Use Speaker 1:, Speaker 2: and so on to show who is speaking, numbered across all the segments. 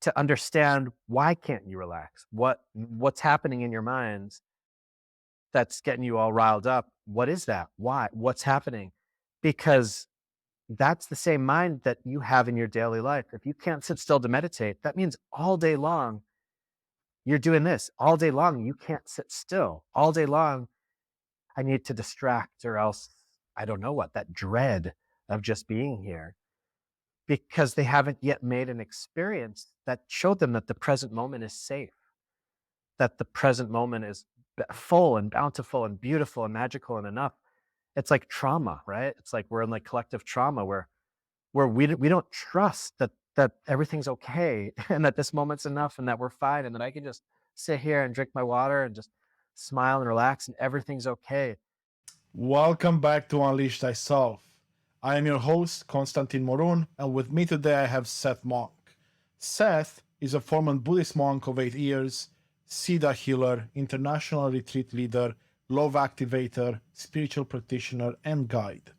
Speaker 1: to understand, why can't you relax? What's happening in your minds that's getting you all riled up? What is that? Why? What's happening? Because that's the same mind that you have in your daily life. If you can't sit still to meditate, that means all day long you're doing this. All day long you can't sit still. All day long I need to distract, or else I don't know what, that dread of just being here, because they haven't yet made an experience that showed them that the present moment is safe, that the present moment is full and bountiful and beautiful and magical and enough. It's like trauma, right? It's like we're in like collective trauma where we don't trust that everything's okay and that this moment's enough and that we're fine and that I can just sit here and drink my water and just smile and relax and everything's okay.
Speaker 2: Welcome back to Unleash Thyself. I am your host, Konstantin Morun, and with me today I have Seth Monk. Seth is a former Buddhist monk of 8 years, Siddha healer, international retreat leader, love activator, spiritual practitioner, and guide.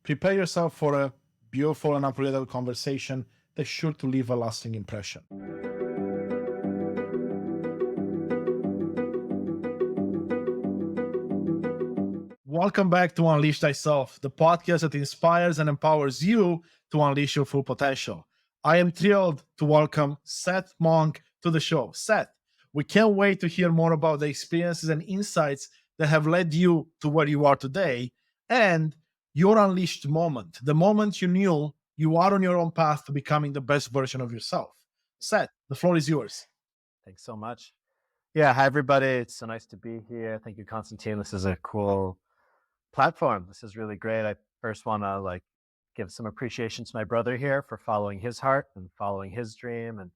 Speaker 2: Prepare yourself for a beautiful and unforgettable conversation that's sure to leave a lasting impression. Welcome back to Unleash Thyself, the podcast that inspires and empowers you to unleash your full potential. I am thrilled to welcome Seth Monk to the show. Seth, we can't wait to hear more about the experiences and insights that have led you to where you are today and your unleashed moment, the moment you knew you are on your own path to becoming the best version of yourself. Seth, the floor is yours.
Speaker 1: Thanks so much. Yeah, hi everybody. It's so nice to be here. Thank you, Constantine. This is a cool platform. This is really great. I first want to give some appreciation to my brother here for following his heart and following his dream and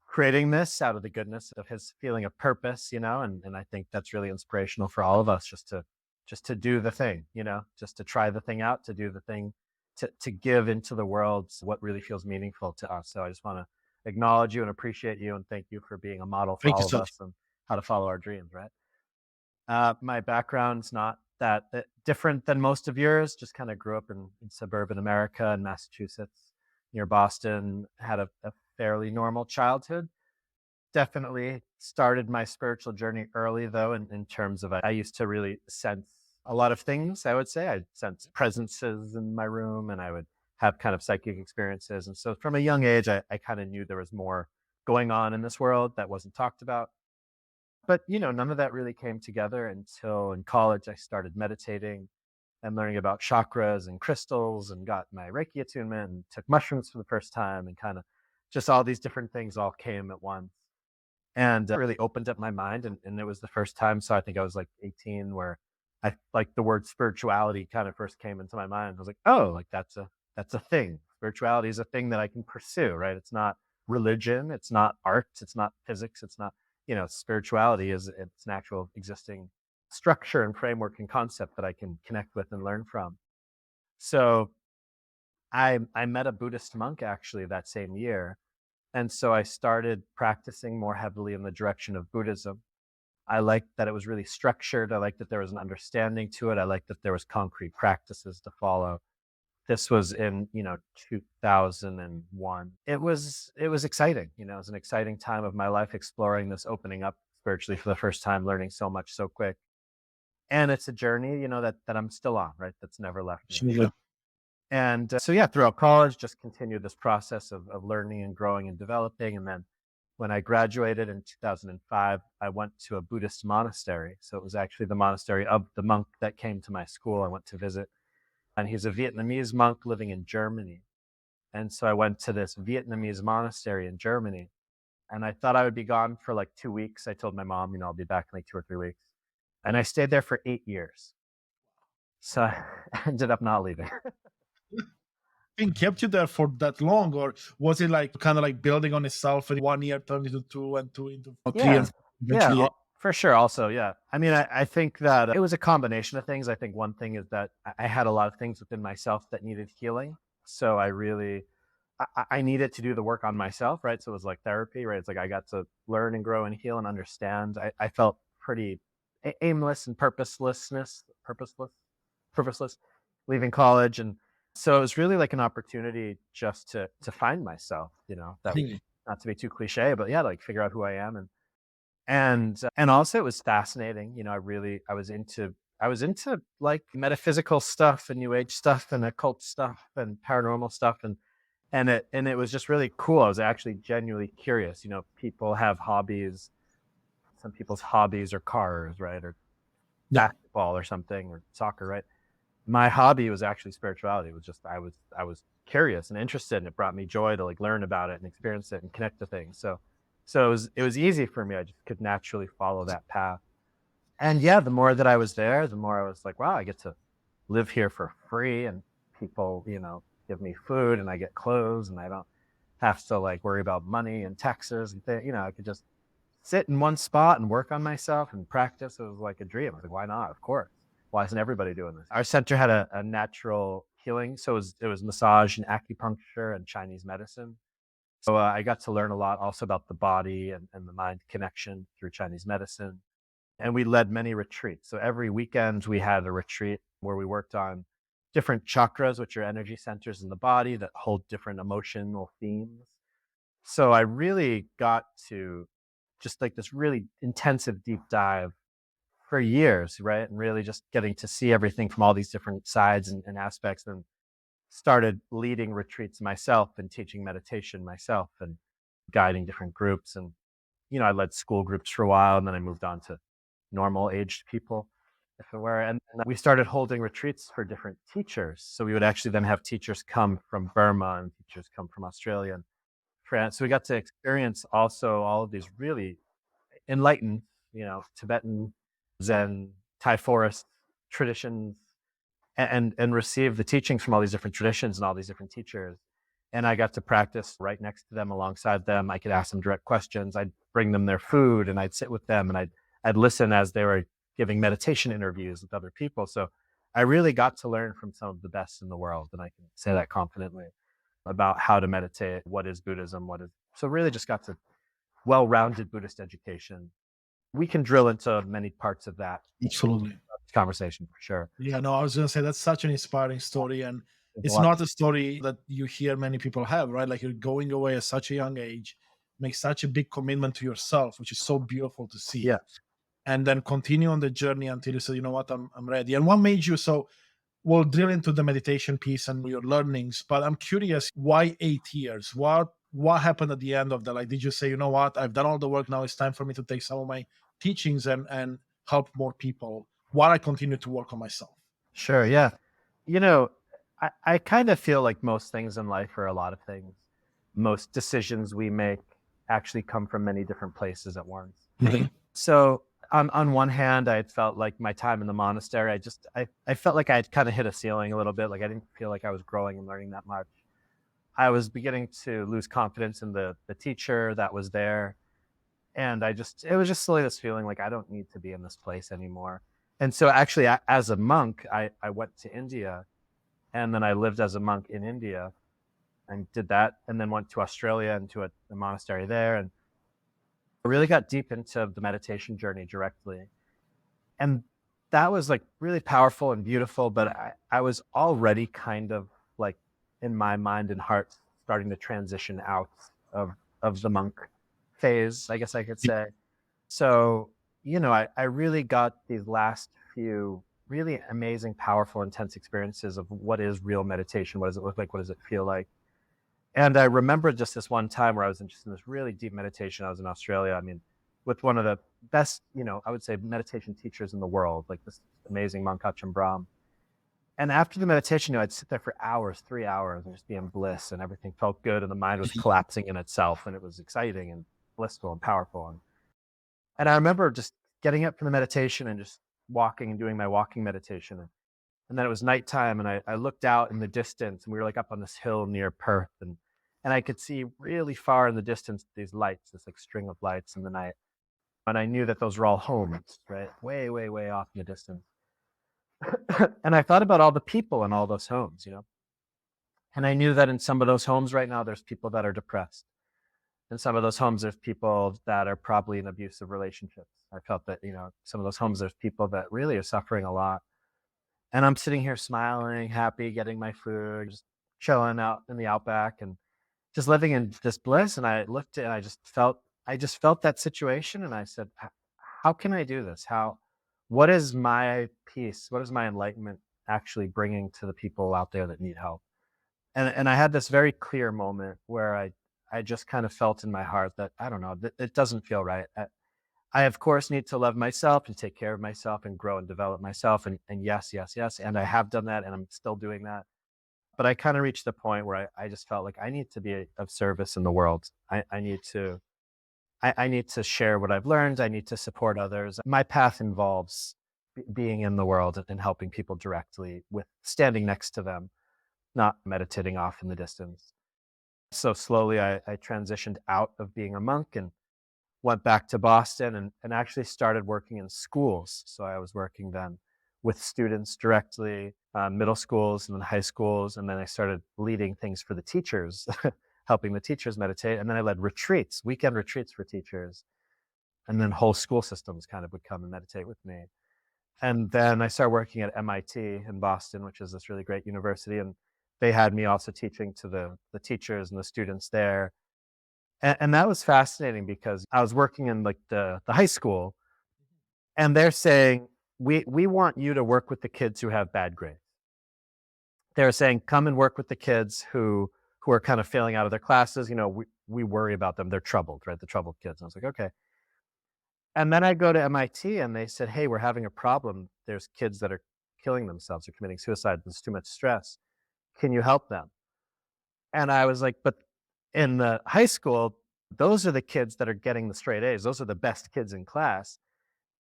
Speaker 1: creating this out of the goodness of his feeling of purpose, and I think that's really inspirational for all of us, just to do the thing, just to try the thing out, to do the thing, to give into the world what really feels meaningful to us. So I just want to acknowledge you and appreciate you and thank you for being a model for
Speaker 2: Thank you,
Speaker 1: all of
Speaker 2: Seth.
Speaker 1: us and how to follow our dreams, right? My background's not that different than most of yours. Just kind of grew up in suburban America in Massachusetts, near Boston. Had a fairly normal childhood. Definitely started my spiritual journey early, though, in terms of I used to really sense a lot of things. I would say I'd sense presences in my room, and I would have kind of psychic experiences. And so, from a young age, I kind of knew there was more going on in this world that wasn't talked about. But, none of that really came together until in college I started meditating and learning about chakras and crystals and got my Reiki attunement and took mushrooms for the first time, and kind of just all these different things all came at once and really opened up my mind. And it was the first time. So I think I was like 18 where I like the word spirituality kind of first came into my mind. I was like, oh, like that's a thing. Spirituality is a thing that I can pursue, right? It's not religion. It's not art. It's not physics. It's not, spirituality it's an actual existing structure and framework and concept that I can connect with and learn from. So I met a Buddhist monk actually that same year. And so I started practicing more heavily in the direction of Buddhism. I liked that it was really structured. I liked that there was an understanding to it. I liked that there was concrete practices to follow. This was in, 2001. It was exciting. It was an exciting time of my life, exploring this, opening up spiritually for the first time, learning so much so quick. And it's a journey, that I'm still on, right? That's never left me.
Speaker 2: Absolutely.
Speaker 1: And so, yeah, throughout college, just continued this process of learning and growing and developing. And then when I graduated in 2005, I went to a Buddhist monastery. So it was actually the monastery of the monk that came to my school I went to visit. And he's a Vietnamese monk living in Germany. And so I went to this Vietnamese monastery in Germany. And I thought I would be gone for like 2 weeks. I told my mom, I'll be back in like 2 or 3 weeks. And I stayed there for 8 years. So I ended up not leaving.
Speaker 2: Thing kept you there for that long, or was it like kind of like building on itself and 1 year turned into two and two into three
Speaker 1: Yeah.
Speaker 2: and
Speaker 1: Yeah,
Speaker 2: eventually?
Speaker 1: for sure. Also, yeah. I mean, I think that it was a combination of things. I think one thing is that I had a lot of things within myself that needed healing. So I needed to do the work on myself, right? So it was like therapy, right? It's like I got to learn and grow and heal and understand. I felt pretty aimless and purposeless, leaving college. And so it was really like an opportunity just to find myself, that not to be too cliche, but yeah, like figure out who I am. And also it was fascinating. I was into like metaphysical stuff and new age stuff and occult stuff and paranormal stuff. And it was just really cool. I was actually genuinely curious. People have hobbies. Some people's hobbies are cars, right? Or
Speaker 2: Yeah.
Speaker 1: basketball or something, or soccer, right? My hobby was actually spirituality. It was just I was curious and interested, and it brought me joy to like learn about it and experience it and connect to things. So it was easy for me. I just could naturally follow that path. And yeah, the more that I was there, the more I was like, wow, I get to live here for free, and people, give me food, and I get clothes, and I don't have to like worry about money and taxes and I could just sit in one spot and work on myself and practice. It was like a dream. I was like, why not? Of course. Why isn't everybody doing this? Our center had a natural healing. So it was massage and acupuncture and Chinese medicine. So I got to learn a lot also about the body and the mind connection through Chinese medicine. And we led many retreats. So every weekend we had a retreat where we worked on different chakras, which are energy centers in the body that hold different emotional themes. So I really got to just like this really intensive deep dive for years, right? And really just getting to see everything from all these different sides and aspects, and started leading retreats myself and teaching meditation myself and guiding different groups. And, I led school groups for a while, and then I moved on to normal aged people, if it were. And we started holding retreats for different teachers. So we would actually then have teachers come from Burma and teachers come from Australia and France. So we got to experience also all of these really enlightened, Tibetan, Zen, Thai forest traditions, and receive the teachings from all these different traditions and all these different teachers. And I got to practice right next to them, alongside them. I could ask them direct questions. I'd bring them their food, and I'd sit with them, and I'd listen as they were giving meditation interviews with other people. So I really got to learn from some of the best in the world, and I can say that confidently, about how to meditate, what is Buddhism, so really just got to well-rounded Buddhist education. We can drill into many parts of that
Speaker 2: Absolutely.
Speaker 1: conversation for sure.
Speaker 2: Yeah, no, I was gonna say that's such an inspiring story, and
Speaker 1: There's a
Speaker 2: it's
Speaker 1: lot.
Speaker 2: not a story that you hear many people have, right? Like you're going away at such a young age, make such a big commitment to yourself, which is so beautiful to see,
Speaker 1: Yeah,
Speaker 2: and then continue on the journey until you say, you know what, I'm ready. And what made you so? We'll drill into the meditation piece and your learnings, but I'm curious, why 8 years? What happened at the end of that? Like, did you say, you know what, I've done all the work, now it's time for me to take some of my teachings and help more people while I continue to work on myself?
Speaker 1: sure. Yeah. You know, I kind of feel like most things in life, or a lot of things, most decisions we make actually come from many different places at once.
Speaker 2: Mhm.
Speaker 1: So on one hand, I had felt like my time in the monastery, I felt like I had kind of hit a ceiling a little bit. Like I didn't feel like I was growing and learning that much. I was beginning to lose confidence in the teacher that was there. And it was just slowly this feeling like I don't need to be in this place anymore. And so actually, as a monk, I went to India, and then I lived as a monk in India and did that, and then went to Australia and to a monastery there, and I really got deep into the meditation journey directly. And that was like really powerful and beautiful, but I was already kind of like in my mind and heart starting to transition out of the monk phase, I guess I could say. So, I really got these last few really amazing, powerful, intense experiences of what is real meditation. What does it look like? What does it feel like? And I remember just this one time where I was just in this really deep meditation. I was in Australia. I mean, with one of the best, I would say meditation teachers in the world, like this amazing monk Ajahn Brahm. And after the meditation, I'd sit there for hours, 3 hours, and just be in bliss, and everything felt good, and the mind was collapsing in itself, and it was exciting and blissful and powerful. And I remember just getting up from the meditation and just walking and doing my walking meditation. And then it was nighttime, and I looked out in the distance, and we were like up on this hill near Perth, and I could see really far in the distance these lights, this like string of lights in the night. And I knew that those were all homes, right? Way, way, way off in the distance. And I thought about all the people in all those homes. And I knew that in some of those homes right now, there's people that are depressed. In some of those homes, there's people that are probably in abusive relationships. I felt that, some of those homes, there's people that really are suffering a lot. And I'm sitting here smiling, happy, getting my food, just chilling out in the outback. And just living in this bliss. And I looked at, and I just felt that situation. And I said, how can I do this? What is my peace? What is my enlightenment actually bringing to the people out there that need help? And I had this very clear moment where I just kind of felt in my heart that, I don't know, it doesn't feel right. I of course need to love myself and take care of myself and grow and develop myself. And yes, yes, yes. And I have done that and I'm still doing that. But I kind of reached the point where I just felt like I need to be of service in the world. I need to I need to share what I've learned. I need to support others. My path involves being in the world and helping people directly with standing next to them, not meditating off in the distance. So slowly I transitioned out of being a monk and went back to Boston and actually started working in schools. So I was working then with students directly, middle schools and then high schools. And then I started leading things for the teachers, helping the teachers meditate. And then I led retreats, weekend retreats for teachers. And then whole school systems kind of would come and meditate with me. And then I started working at MIT in Boston, which is this really great university. And they had me also teaching to the teachers and the students there. And that was fascinating because I was working in like the high school, and they're saying, we want you to work with the kids who have bad grades. They're saying, come and work with the kids who are kind of failing out of their classes. You know, we worry about them. They're troubled, right? The troubled kids. And I was like, okay. And then I go to MIT and they said, hey, we're having a problem. There's kids that are killing themselves or committing suicide. There's too much stress. Can you help them? And I was like, but in the high school, those are the kids that are getting the straight A's. Those are the best kids in class.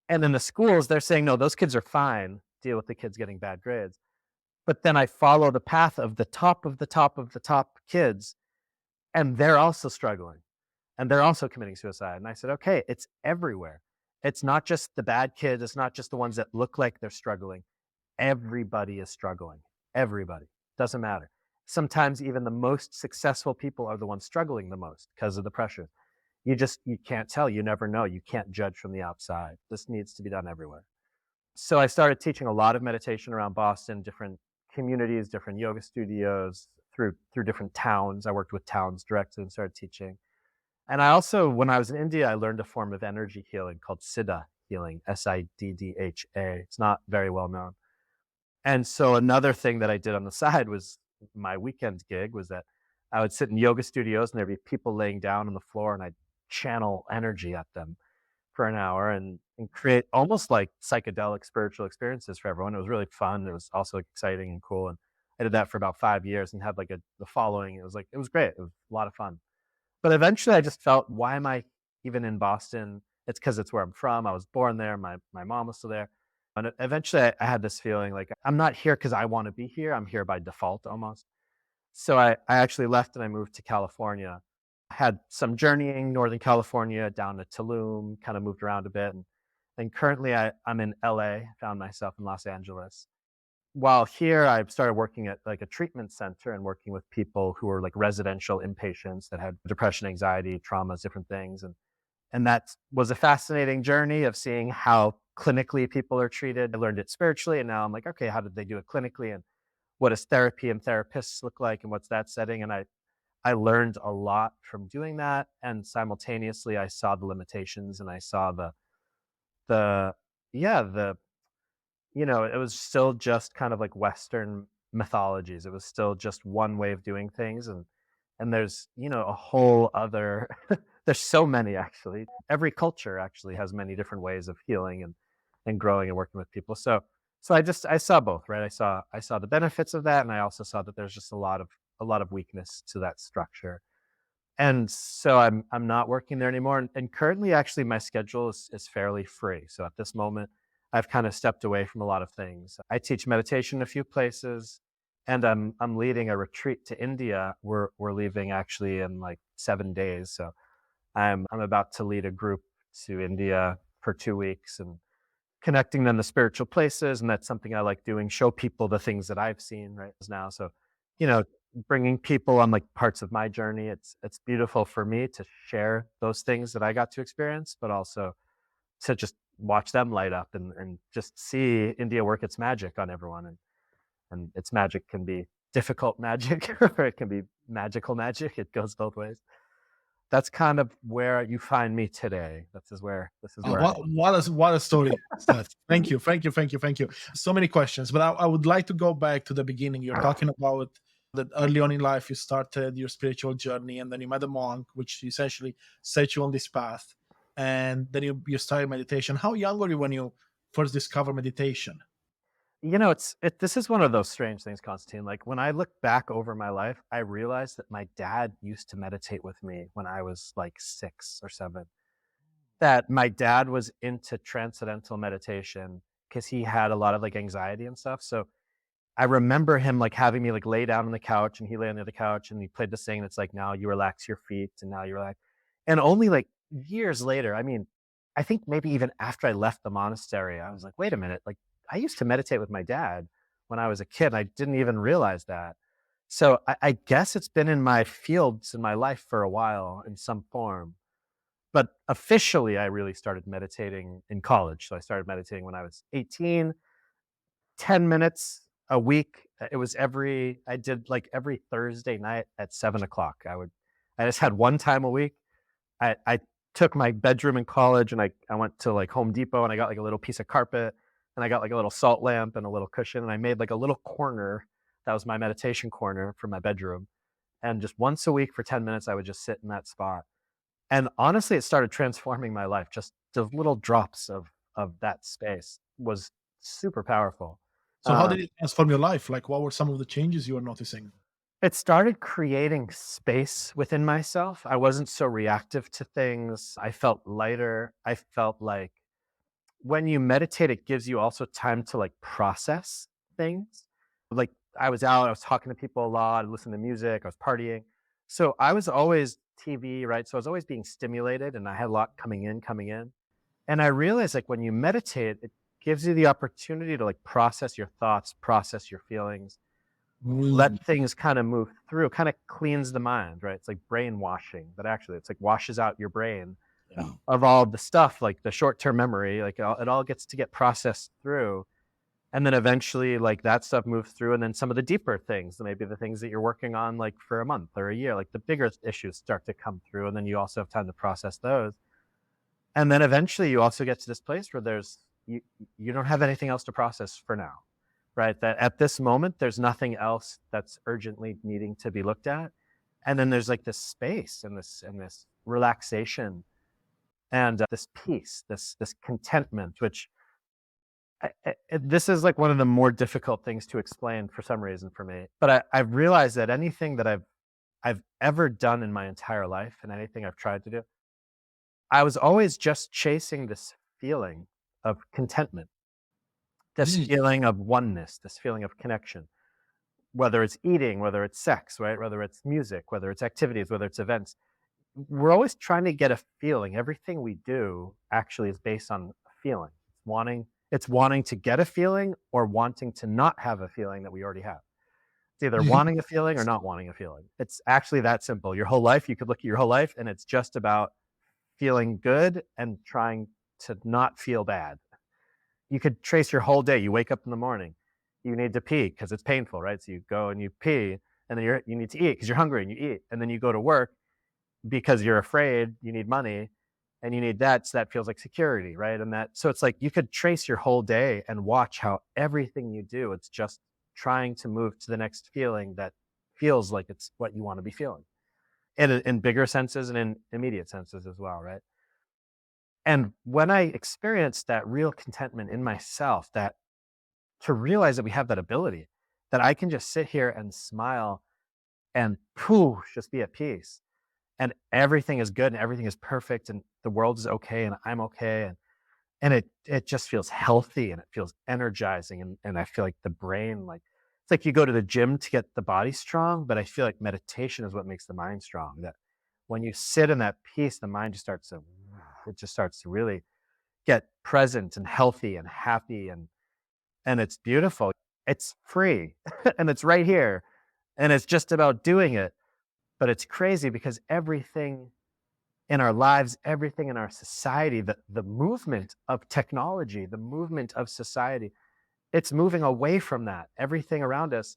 Speaker 1: And in the schools, they're saying, no, those kids are fine. Deal with the kids getting bad grades. But then I follow the path of the top of the top of the top kids, and they're also struggling and they're also committing suicide. And I said, okay, it's everywhere. It's not just the bad kids. It's not just the ones that look like they're struggling. Everybody is struggling. Everybody. Doesn't matter. Sometimes even the most successful people are the ones struggling the most because of the pressure. You can't tell. You never know. You can't judge from the outside. This needs to be done everywhere. So I started teaching a lot of meditation around Boston, different communities, different yoga studios, through different towns. I worked with towns directly and started teaching. And I also, when I was in India, I learned a form of energy healing called Siddha healing, Siddha. It's not very well known. And so another thing that I did on the side was my weekend gig was that I would sit in yoga studios and there'd be people laying down on the floor and I'd channel energy at them for an hour and create almost like psychedelic spiritual experiences for everyone. It was really fun. It was also exciting and cool. And I did that for about 5 years and had like the following. It was great. It was a lot of fun. But eventually I just felt, why am I even in Boston? It's because it's where I'm from. I was born there. My mom was still there. And eventually I had this feeling like I'm not here because I want to be here. I'm here by default almost. So I actually left and I moved to California. I had some journeying, Northern California, down to Tulum, kind of moved around a bit. And currently I'm in LA, found myself in Los Angeles. While here, I started working at like a treatment center and working with people who were like residential inpatients that had depression, anxiety, traumas, different things. And that was a fascinating journey of seeing how clinically people are treated. I learned it spiritually, and now I'm like, okay, how did they do it clinically? And what does therapy and therapists look like? And what's that setting? And I learned a lot from doing that. And simultaneously, I saw the limitations and I saw the, yeah, it was still just kind of like Western mythologies. It was still just one way of doing things. And there's, a whole other, there's so many actually. Every culture actually has many different ways of healing and growing and working with people. So I saw both, right? I saw the benefits of that. And I also saw that there's just a lot of weakness to that structure. And so I'm not working there anymore. And currently, actually, my schedule is fairly free. So at this moment, I've kind of stepped away from a lot of things. I teach meditation in a few places, and I'm leading a retreat to India. We're leaving actually in like 7 days. So I'm about to lead a group to India for 2 weeks and connecting them to spiritual places. And that's something I like doing, show people the things that I've seen right now. So, you know, bringing people on like parts of my journey. It's beautiful for me to share those things that I got to experience, but also to just watch them light up and just see India work its magic on everyone. And its magic can be difficult magic or it can be magical magic. It goes both ways. That's kind of where you find me today. This is where I am.
Speaker 2: What a story, Seth. Thank you, thank you, thank you, thank you. So many questions, but I would like to go back to the beginning. You're talking about that early on in life you started your spiritual journey, and then you met a monk, which essentially set you on this path, and then you started meditation. How young were you when you first discovered meditation?
Speaker 1: You know, this is one of those strange things, Constantine. Like when I look back over my life, I realized that my dad used to meditate with me when I was like 6 or 7. That my dad was into transcendental meditation because he had a lot of like anxiety and stuff. So I remember him like having me like lay down on the couch and he lay on the other couch and he played this thing that's like, now you relax your feet and now you relax. And only like years later, I mean, I think maybe even after I left the monastery, I was like, wait a minute, like I used to meditate with my dad when I was a kid. I didn't even realize that. So I guess it's been in my fields in my life for a while in some form. But officially, I really started meditating in college. So I started meditating when I was 18, 10 minutes a week. I did like every Thursday night at 7 o'clock. I just had one time a week. I took my bedroom in college and I went to like Home Depot and I got like a little piece of carpet and I got like a little salt lamp and a little cushion and I made like a little corner that was my meditation corner for my bedroom. And just once a week for 10 minutes, I would just sit in that spot. And honestly, it started transforming my life. Just the little drops of that space was super powerful.
Speaker 2: So how did it transform your life? Like, what were some of the changes you were noticing?
Speaker 1: It started creating space within myself. I wasn't so reactive to things. I felt lighter. I felt like when you meditate, it gives you also time to like process things. Like I was out, I was talking to people a lot, listening to music, I was partying. So I was always TV, right? So I was always being stimulated and I had a lot coming in, coming in. And I realized like when you meditate, it gives you the opportunity to like process your thoughts, process your feelings,
Speaker 2: Mm.
Speaker 1: let things kind of move through, kind of cleans the mind, right? It's like brainwashing, but actually it's like washes out your brain
Speaker 2: Yeah.
Speaker 1: of all of the stuff, like the short-term memory, like it all gets to get processed through. And then eventually like that stuff moves through. And then some of the deeper things, maybe the things that you're working on like for a month or a year, like the bigger issues start to come through. And then you also have time to process those. And then eventually you also get to this place where you don't have anything else to process for now, right? That at this moment, there's nothing else that's urgently needing to be looked at. And then there's like this space and this relaxation and this peace, this contentment, which this is like one of the more difficult things to explain for some reason for me. But I've realized that anything that I've ever done in my entire life and anything I've tried to do, I was always just chasing this feeling of contentment, this
Speaker 2: Mm.
Speaker 1: feeling of oneness, this feeling of connection, whether it's eating, whether it's sex, right? Whether it's music, whether it's activities, whether it's events. We're always trying to get a feeling. Everything we do actually is based on a feeling. It's wanting to get a feeling or wanting to not have a feeling that we already have. It's either
Speaker 2: Mhm.
Speaker 1: wanting a feeling or not wanting a feeling. It's actually that simple. Your whole life, you could look at your whole life and it's just about feeling good and trying to not feel bad. You could trace your whole day. You wake up in the morning, you need to pee because it's painful, right? So you go and you pee, and then you need to eat because you're hungry and you eat, and then you go to work because you're afraid, you need money, and you need that. So that feels like security, right? And that, so it's like you could trace your whole day and watch how everything you do, it's just trying to move to the next feeling that feels like it's what you want to be feeling in bigger senses and in immediate senses as well, right? And when I experienced that real contentment in myself, that to realize that we have that ability, that I can just sit here and smile and poof, just be at peace. And everything is good and everything is perfect and the world is okay and I'm okay. And it just feels healthy and it feels energizing. And I feel like the brain, like it's like you go to the gym to get the body strong, but I feel like meditation is what makes the mind strong. That when you sit in that peace, the mind just starts to really get present and healthy and happy and it's beautiful. It's free and it's right here and it's just about doing it. But it's crazy because everything in our lives, everything in our society, the movement of technology, the movement of society, it's moving away from that. Everything around us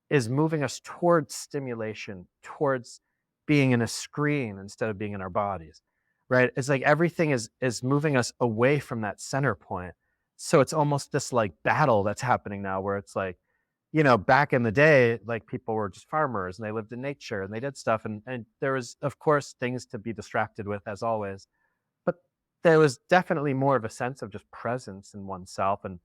Speaker 1: is moving us towards stimulation, towards being in a screen instead of being in our bodies, right? It's like everything is moving us away from that center point. So it's almost this like battle that's happening now where it's like, back in the day, like people were just farmers and they lived in nature and they did stuff. And there was, of course, things to be distracted with as always. But there was definitely more of a sense of just presence in oneself. And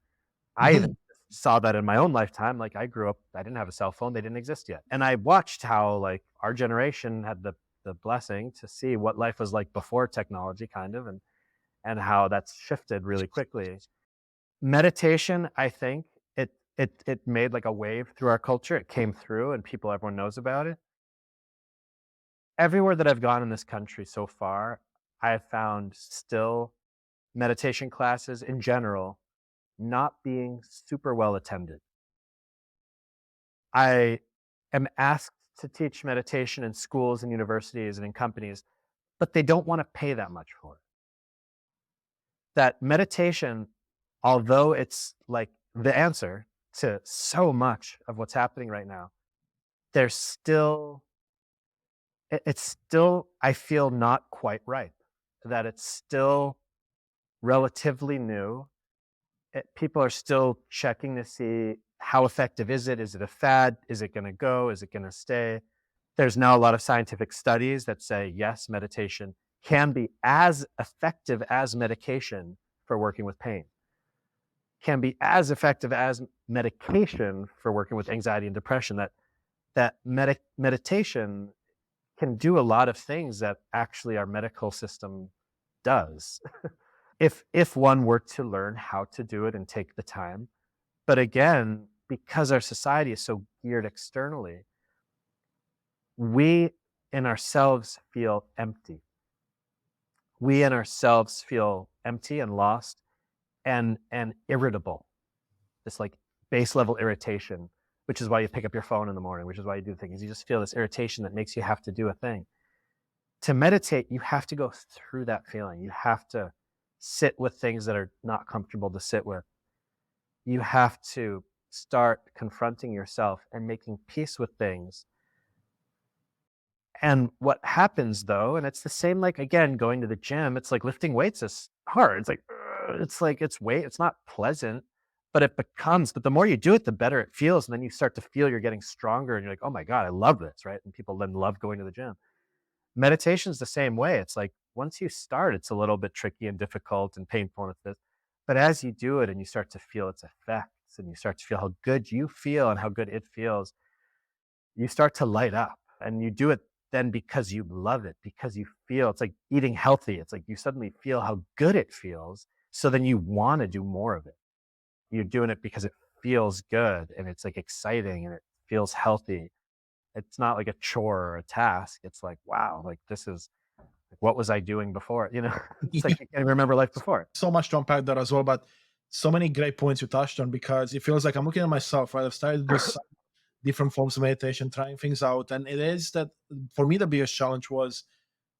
Speaker 1: I even
Speaker 2: Mhm.
Speaker 1: saw that in my own lifetime. Like I grew up, I didn't have a cell phone, they didn't exist yet. And I watched how like our generation had the blessing to see what life was like before technology kind of and how that's shifted really quickly. Meditation, I think it made like a wave through our culture. It came through and everyone knows about it. Everywhere that I've gone in this country so far, I have found still meditation classes in general not being super well attended. I am asked to teach meditation in schools and universities and in companies, but they don't want to pay that much for it. That meditation, although it's like the answer to so much of what's happening right now, there's still, it's still, I feel not quite right. That it's still relatively new. People are still checking to see how effective is it? Is it a fad? Is it going to go? Is it going to stay? There's now a lot of scientific studies that say, yes, meditation can be as effective as medication for working with pain, can be as effective as medication for working with anxiety and depression, that meditation can do a lot of things that actually our medical system does if one were to learn how to do it and take the time. But again, because our society is so geared externally, we in ourselves feel empty. We in ourselves feel empty and lost and irritable. This like base level irritation, which is why you pick up your phone in the morning, which is why you do things. You just feel this irritation that makes you have to do a thing. To meditate, you have to go through that feeling. You have to sit with things that are not comfortable to sit with. You have to start confronting yourself and making peace with things. And what happens though, and it's the same like again going to the gym, it's like lifting weights is hard. It's like it's like it's weight, it's not pleasant, but but the more you do it, the better it feels. And then you start to feel you're getting stronger and you're like, oh my God, I love this, right? And people then love going to the gym. Meditation's the same way. It's like once you start, it's a little bit tricky and difficult and painful and it's this. But as you do it and you start to feel its effects and you start to feel how good you feel and how good it feels, you start to light up and you do it then because you love it, because you feel it's like eating healthy. It's like you suddenly feel how good it feels. So then you want to do more of it. You're doing it because it feels good and it's like exciting and it feels healthy. It's not like a chore or a task. It's like, wow, like this is like, what was I doing before? It's like you can't remember life before.
Speaker 2: So much to unpack that as well, but so many great points you touched on because it feels like I'm looking at myself, right? I've started to do some different forms of meditation, trying things out. And it is that for me, the biggest challenge was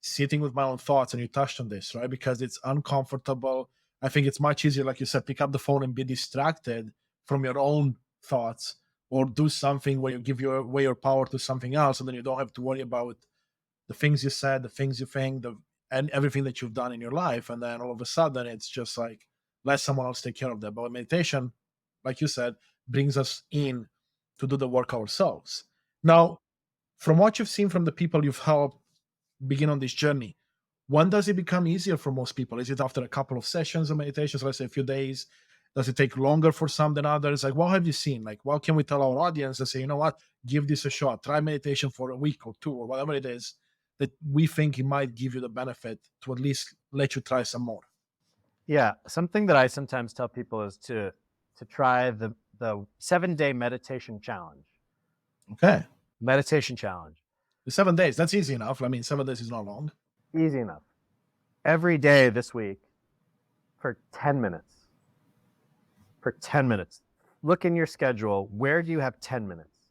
Speaker 2: sitting with my own thoughts. And you touched on this, right? Because it's uncomfortable. I think it's much easier, like you said, pick up the phone and be distracted from your own thoughts or do something where you give your away your power to something else. And then you don't have to worry about the things you said, the things you think, and everything that you've done in your life. And then all of a sudden, it's just like, let someone else take care of that. But meditation, like you said, brings us in to do the work ourselves. Now, from what you've seen from the people you've helped begin on this journey, when does it become easier for most people? Is it after a couple of sessions of meditation, so let's say a few days? Does it take longer for some than others? Like, what have you seen? Like, what can we tell our audience and say, you know what, give this a shot, try meditation for a week or two or whatever it is that we think it might give you the benefit to at least let you try some more.
Speaker 1: Yeah, something that I sometimes tell people is to try the 7-day meditation challenge.
Speaker 2: Okay.
Speaker 1: Meditation challenge.
Speaker 2: The 7 days, that's easy enough. I mean, 7 days is not long.
Speaker 1: Easy enough. Every day this week for 10 minutes. For 10 minutes. Look in your schedule. Where do you have 10 minutes?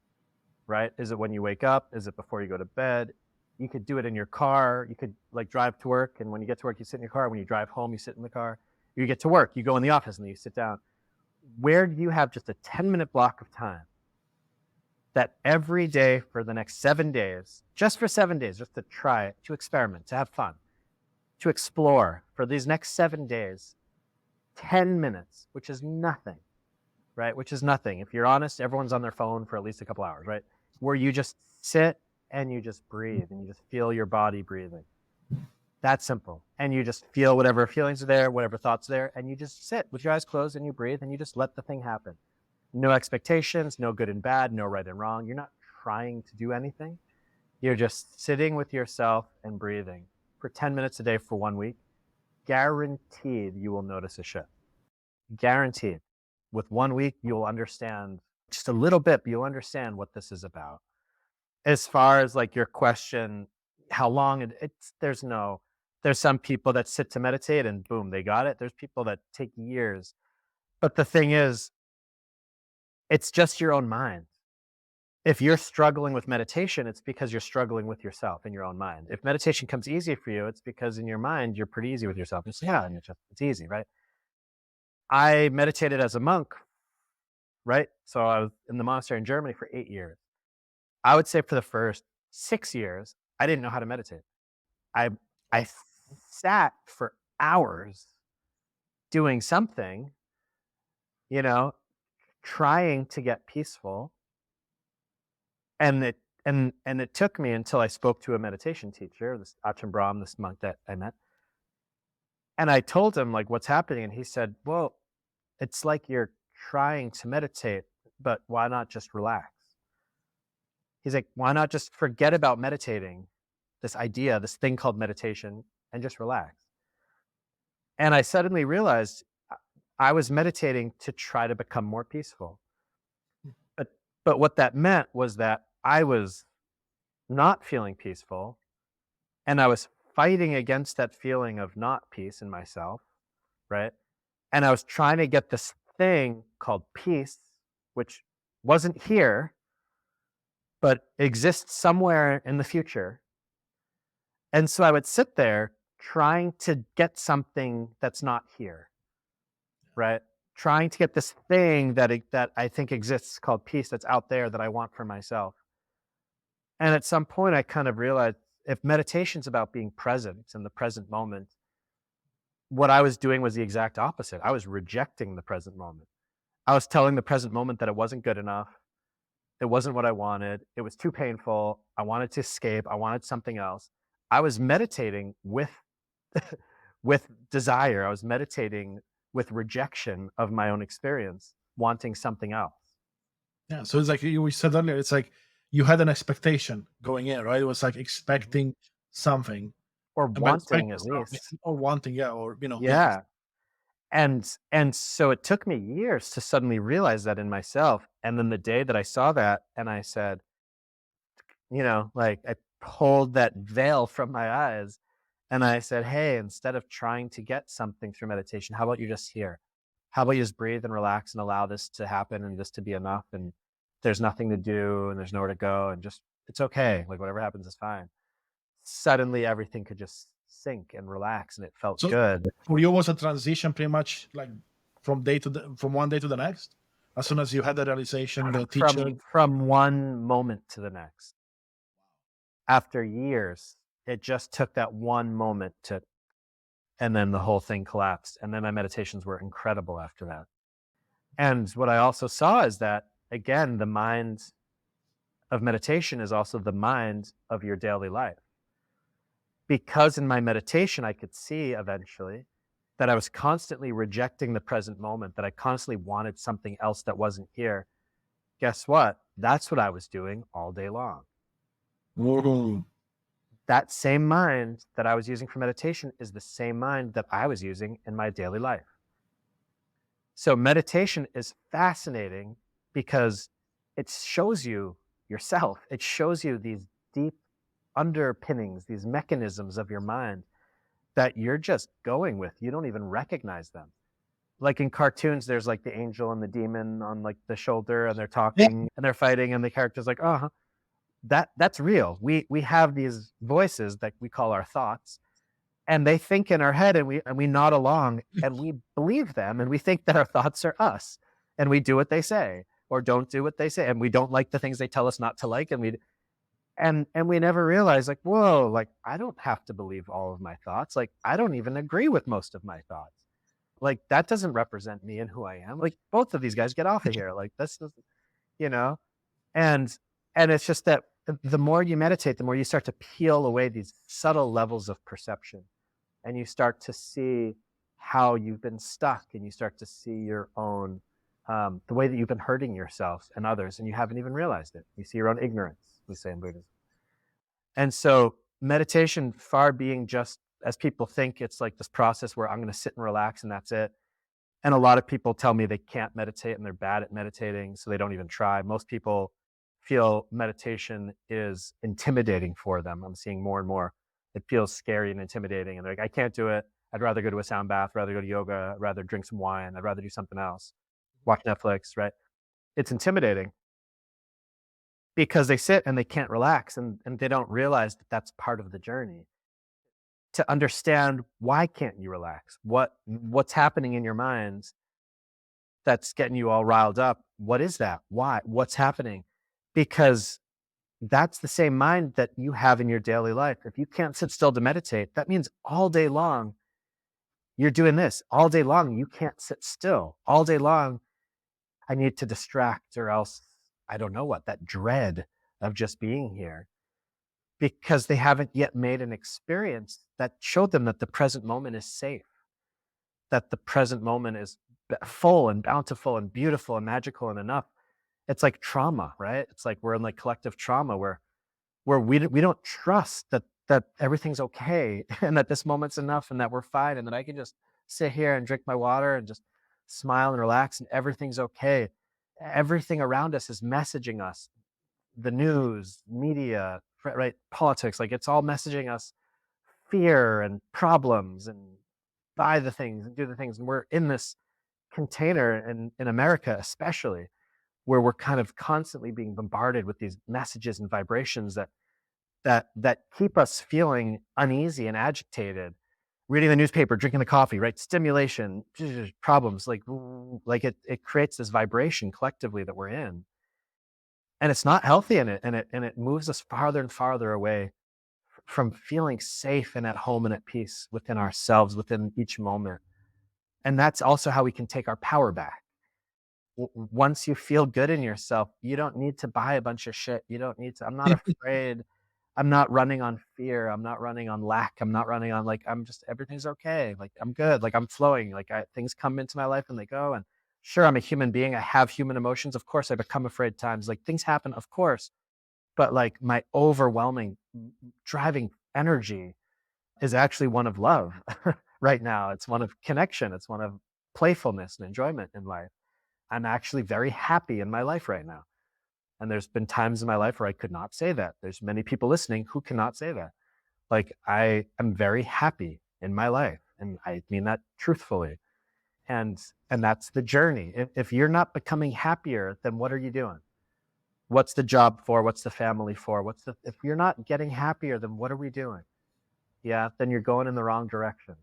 Speaker 1: Right? Is it when you wake up? Is it before you go to bed? You could do it in your car. You could like drive to work, and when you get to work, you sit in your car. When you drive home, you sit in the car. You get to work, you go in the office, and then you sit down. Where do you have just a 10-minute block of time that every day for the next 7 days, just for 7 days, just to try it, to experiment, to have fun, to explore for these next 7 days, 10 minutes, which is nothing, right? Which is nothing. If you're honest, everyone's on their phone for at least a couple hours, right? Where you just sit and you just breathe and you just feel your body breathing. That's simple. And you just feel whatever feelings are there, whatever thoughts are there, and you just sit with your eyes closed and you breathe and you just let the thing happen. No expectations, no good and bad, no right and wrong. You're not trying to do anything. You're just sitting with yourself and breathing for 10 minutes a day for 1 week. Guaranteed you will notice a shift. Guaranteed. With 1 week, you'll understand just a little bit, but you'll understand what this is about. As far as like your question, how long there's some people that sit to meditate and boom, they got it. There's people that take years. But the thing is, it's just your own mind. If you're struggling with meditation, it's because you're struggling with yourself in your own mind. If meditation comes easy for you, it's because in your mind, you're pretty easy with yourself. It's, yeah, and it's easy, right? I meditated as a monk, right? So I was in the monastery in Germany for 8 years. I would say for the first 6 years, I didn't know how to meditate. I I sat for hours doing something, you know, trying to get peaceful. And it took me until I spoke to a meditation teacher, this Ajahn Brahm, this monk that I met. And I told him like what's happening. And he said, well, it's like you're trying to meditate, but why not just relax? He's like, why not just forget about meditating, this idea, this thing called meditation, and just relax? And I suddenly realized I was meditating to try to become more peaceful. But what that meant was that I was not feeling peaceful, and I was fighting against that feeling of not peace in myself, right? And I was trying to get this thing called peace, which wasn't here, but exists somewhere in the future. And so I would sit there trying to get something that's not here, right? Trying to get this thing that I think exists called peace that's out there that I want for myself. And at some point, I kind of realized if meditation's about being present in the present moment, what I was doing was the exact opposite. I was rejecting the present moment. I was telling the present moment that it wasn't good enough. It wasn't what I wanted. It was too painful. I wanted to escape. I wanted something else. I was meditating with with desire. I was meditating with rejection of my own experience, wanting something else.
Speaker 2: Yeah. So it's like we said earlier, it's like you had an expectation going in, right? It was like expecting something.
Speaker 1: Or
Speaker 2: And by
Speaker 1: wanting
Speaker 2: expecting
Speaker 1: at
Speaker 2: something
Speaker 1: least.
Speaker 2: or wanting, yeah, or yeah.
Speaker 1: Yeah. And so it took me years to suddenly realize that in myself. And then the day that I saw that and I said, like I pulled that veil from my eyes and I said, hey, instead of trying to get something through meditation, how about you just here? How about you just breathe and relax and allow this to happen and this to be enough? And there's nothing to do and there's nowhere to go and just, it's okay. Like whatever happens is fine. Suddenly everything could just sink and relax and it felt
Speaker 2: So
Speaker 1: good.
Speaker 2: for you was a transition pretty much like from one day to the next? As soon as you had the realization, the teacher.
Speaker 1: From one moment to the next. After years, it just took that one moment and then the whole thing collapsed. And then my meditations were incredible after that. And what I also saw is that, again, the mind of meditation is also the mind of your daily life. Because in my meditation, I could see eventually that I was constantly rejecting the present moment, that I constantly wanted something else that wasn't here. Guess what? That's what I was doing all day long.
Speaker 2: Whoa.
Speaker 1: That same mind that I was using for meditation is the same mind that I was using in my daily life. So meditation is fascinating because it shows you yourself. It shows you these deep underpinnings, these mechanisms of your mind that you're just going with. You don't even recognize them. Like in cartoons, there's like the angel and the demon on like the shoulder and they're talking and they're fighting and the character's like, oh, that's real. We have these voices that we call our thoughts, and they think in our head, and we nod along, and we believe them, and we think that our thoughts are us, and we do what they say. or don't do what they say, and we don't like the things they tell us not to like, and we never realize, like, whoa, like, I don't have to believe all of my thoughts. Like, I don't even agree with most of my thoughts. Like, that doesn't represent me and who I am. Like, both of these guys, get off of here. Like, this doesn't, you know? And it's just that the more you meditate, the more you start to peel away these subtle levels of perception, and you start to see how you've been stuck, and you start to see your own the way that you've been hurting yourself and others, and you haven't even realized it. You see your own ignorance, we say in Buddhism. And so meditation, far being just as people think, it's like this process where I'm going to sit and relax and that's it. And a lot of people tell me they can't meditate and they're bad at meditating, so they don't even try. Most people feel meditation is intimidating for them. I'm seeing more and more. It feels scary and intimidating. And they're like, I can't do it. I'd rather go to a sound bath, rather go to yoga, I'd rather drink some wine, I'd rather do something else, watch Netflix, right? It's intimidating because they sit and they can't relax, and they don't realize that that's part of the journey. To understand, why can't you relax? What's happening in your mind that's getting you all riled up? What is that? Why? What's happening? Because that's the same mind that you have in your daily life. If you can't sit still to meditate, that means all day long you're doing this. All day long you can't sit still. All day long I need to distract, or else I don't know what, that dread of just being here, because they haven't yet made an experience that showed them that the present moment is safe, that the present moment is full and bountiful and beautiful and magical and enough. It's like trauma, right? It's like we're in like collective trauma where we don't trust that everything's okay and that this moment's enough and that we're fine and that I can just sit here and drink my water and just smile and relax and everything's okay. Everything around us is messaging us. The news, media, right? Politics, like it's all messaging us fear and problems, and buy the things and do the things. And we're in this container in America, especially, where we're kind of constantly being bombarded with these messages and vibrations that keep us feeling uneasy and agitated. Reading the newspaper, drinking the coffee, right? Stimulation, problems, like it creates this vibration collectively that we're in. And it's not healthy in it, and it moves us farther and farther away from feeling safe and at home and at peace within ourselves, within each moment. And that's also how we can take our power back. Once you feel good in yourself, you don't need to buy a bunch of shit. You don't need to. I'm not afraid. I'm not running on fear. I'm not running on lack. I'm not running on, like, I'm just, everything's okay. Like, I'm good. Like, I'm flowing. Like, things come into my life and they go. And sure, I'm a human being. I have human emotions. Of course, I become afraid times. Like, things happen, of course. But like, my overwhelming driving energy is actually one of love right now. It's one of connection. It's one of playfulness and enjoyment in life. I'm actually very happy in my life right now. And there's been times in my life where I could not say that. There's many people listening who cannot say that. Like, I am very happy in my life, and I mean that truthfully. And that's the journey. If you're not becoming happier, then what are you doing? What's the job for? What's the family for? If you're not getting happier, then what are we doing? Yeah, then you're going in the wrong direction.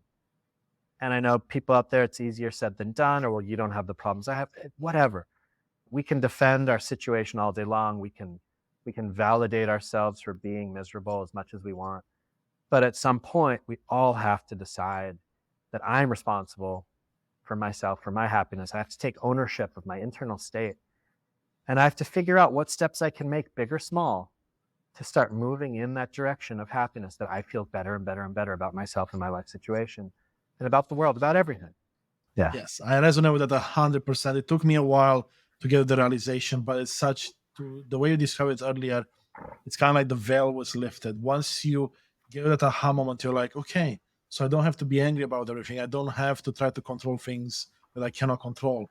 Speaker 1: And I know people out there, it's easier said than done, or, well, you don't have the problems I have. Whatever. We can defend our situation all day long. We can validate ourselves for being miserable as much as we want. But at some point, we all have to decide that I'm responsible for myself, for my happiness. I have to take ownership of my internal state. And I have to figure out what steps I can make, big or small, to start moving in that direction of happiness, that I feel better and better and better about myself and my life situation and about the world, about everything. Yeah.
Speaker 2: Yes, I resonate with that 100%. It took me a while to get the realization, but it's such, the way you described it earlier, it's kind of like the veil was lifted. Once you get that aha moment, you're like, okay, so I don't have to be angry about everything. I don't have to try to control things that I cannot control.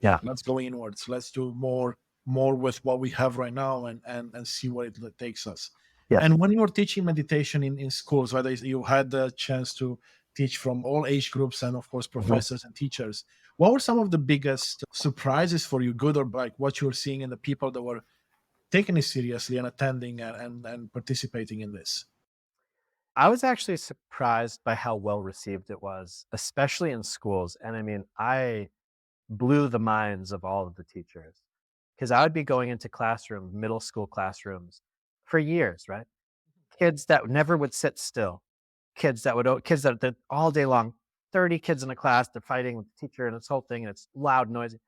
Speaker 1: Yeah.
Speaker 2: Let's go inwards. Let's do more with what we have right now, and see where it takes us.
Speaker 1: Yes.
Speaker 2: And when you were teaching meditation in schools, whether you had the chance to teach from all age groups and of course professors and teachers, what were some of the biggest surprises for you, good or bad, what you were seeing in the people that were taking it seriously and attending and participating in this?
Speaker 1: I was actually surprised by how well received it was, especially in schools. And I mean, I blew the minds of all of the teachers. because I would be going into classrooms, middle school classrooms for years, right? Kids that never would sit still, kids that all day long, 30 kids in a class, they're fighting with the teacher and this whole thing, and it's loud, noisy.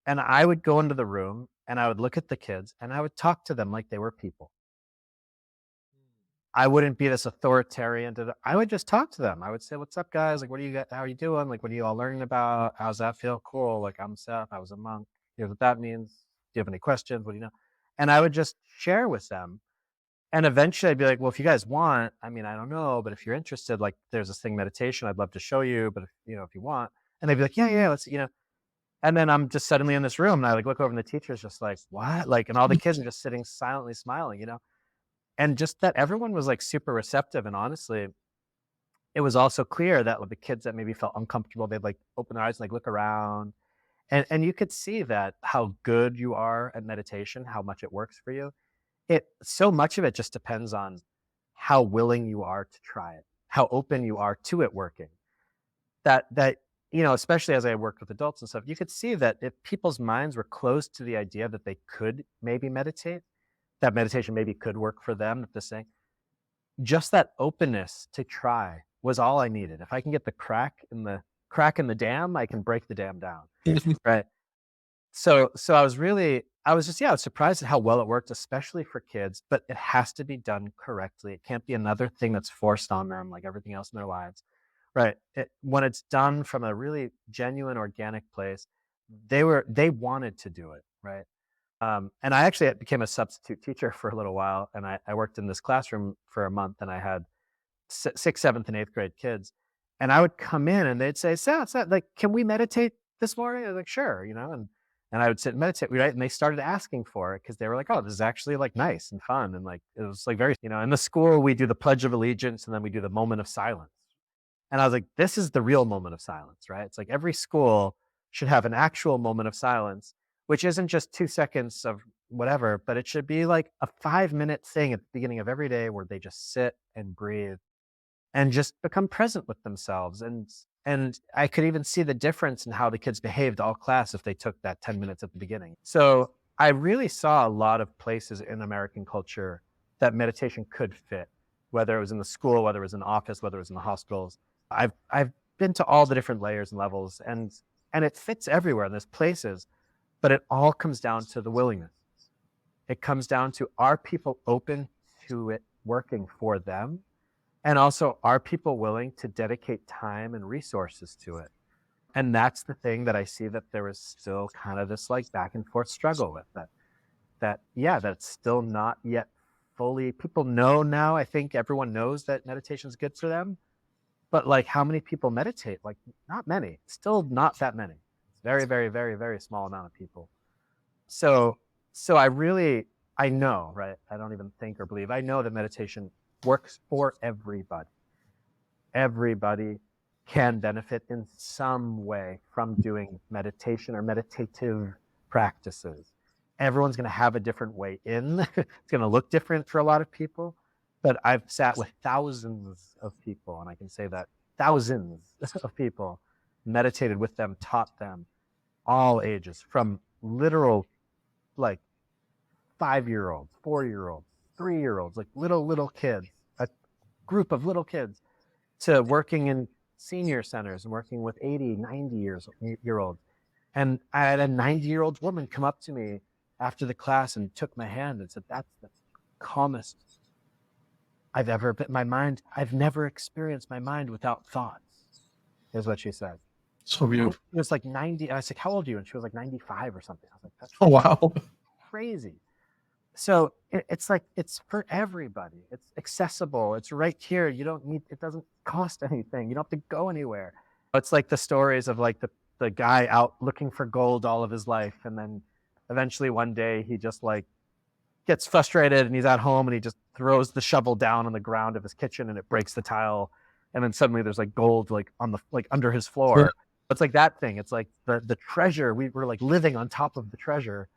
Speaker 1: And I would go into the room and I would look at the kids and I would talk to them like they were people. I wouldn't be this authoritarian. I would just talk to them. I would say, "What's up, guys? Like, what do you got? How are you doing? Like, what are you all learning about? How's that feel? Cool. Like, I'm Seth. I was a monk. Here's what that means. Do you have any questions? What do you know?" And I would just share with them. And eventually I'd be like, "Well, if you guys want, I mean, I don't know, but if you're interested, like, there's this thing, meditation. I'd love to show you, but if you want." And they'd be like, "Yeah, yeah, let's." And then I'm just suddenly in this room and I like look over and the teacher's just like, "What?" Like, and all the kids are just sitting silently smiling. And just that everyone was like super receptive. And honestly, it was also clear that the kids that maybe felt uncomfortable, they'd like open their eyes and like look around. And you could see that how good you are at meditation, how much it works for you. So much of it just depends on how willing you are to try it, how open you are to it working. That especially as I worked with adults and stuff, you could see that if people's minds were closed to the idea that they could maybe meditate, that meditation maybe could work for them, if this thing, just that openness to try was all I needed. If I can get the crack in the dam, I can break the dam down. Right. So I was surprised at how well it worked, especially for kids, but it has to be done correctly. It can't be another thing that's forced on them like everything else in their lives. Right. When it's done from a really genuine, organic place, they wanted to do it. Right. And I actually became a substitute teacher for a little while, and I worked in this classroom for a month, and I had sixth, seventh, and eighth grade kids, and I would come in, and they'd say, "Seth, like, can we meditate this morning?" I was like, "Sure," and I would sit and meditate, right? And they started asking for it because they were like, "Oh, this is actually like nice and fun," and like it was like very. In the school we do the Pledge of Allegiance, and then we do the moment of silence. And I was like, this is the real moment of silence, right? It's like every school should have an actual moment of silence, which isn't just 2 seconds of whatever, but it should be like a 5-minute thing at the beginning of every day where they just sit and breathe and just become present with themselves. And I could even see the difference in how the kids behaved all class if they took that 10 minutes at the beginning. So I really saw a lot of places in American culture that meditation could fit, whether it was in the school, whether it was in the office, whether it was in the hospitals. I've been to all the different layers and levels, and it fits everywhere in those places, but it all comes down to the willingness. It comes down to, are people open to it working for them? And also, are people willing to dedicate time and resources to it? And that's the thing that I see that there is still kind of this like back and forth struggle with that's still not yet fully. People know now, I think everyone knows that meditation is good for them. But like, how many people meditate? Like, not many. Still not that many. It's very, very, very, very small amount of people. So I know, right? I don't even think or believe. I know that meditation works for everybody. Everybody can benefit in some way from doing meditation or meditative practices. Everyone's going to have a different way in. It's going to look different for a lot of people. But I've sat with thousands of people, and I can say that thousands of people, meditated with them, taught them, all ages, from literal like 5-year-olds, 4-year-olds, 3-year-olds, like little kids, a group of little kids, to working in senior centers and working with 80, 90-year-olds. And I had a 90-year-old woman come up to me after the class and took my hand and said, "That's the calmest I've ever been. I've never experienced my mind without thoughts," is what she said.
Speaker 2: So beautiful.
Speaker 1: It was like 90. I was like, "How old are you?" And she was like 95 or something. I was like, "That's
Speaker 2: Oh, wow.
Speaker 1: crazy." So it's like, it's for everybody. It's accessible. It's right here. It doesn't cost anything. You don't have to go anywhere. It's like the stories of like the guy out looking for gold all of his life. And then eventually one day he just like gets frustrated and he's at home and he just throws the shovel down on the ground of his kitchen and it breaks the tile. And then suddenly there's like gold like on the like under his floor.
Speaker 2: Yeah.
Speaker 1: It's like that thing. It's like the treasure. We're like living on top of the treasure,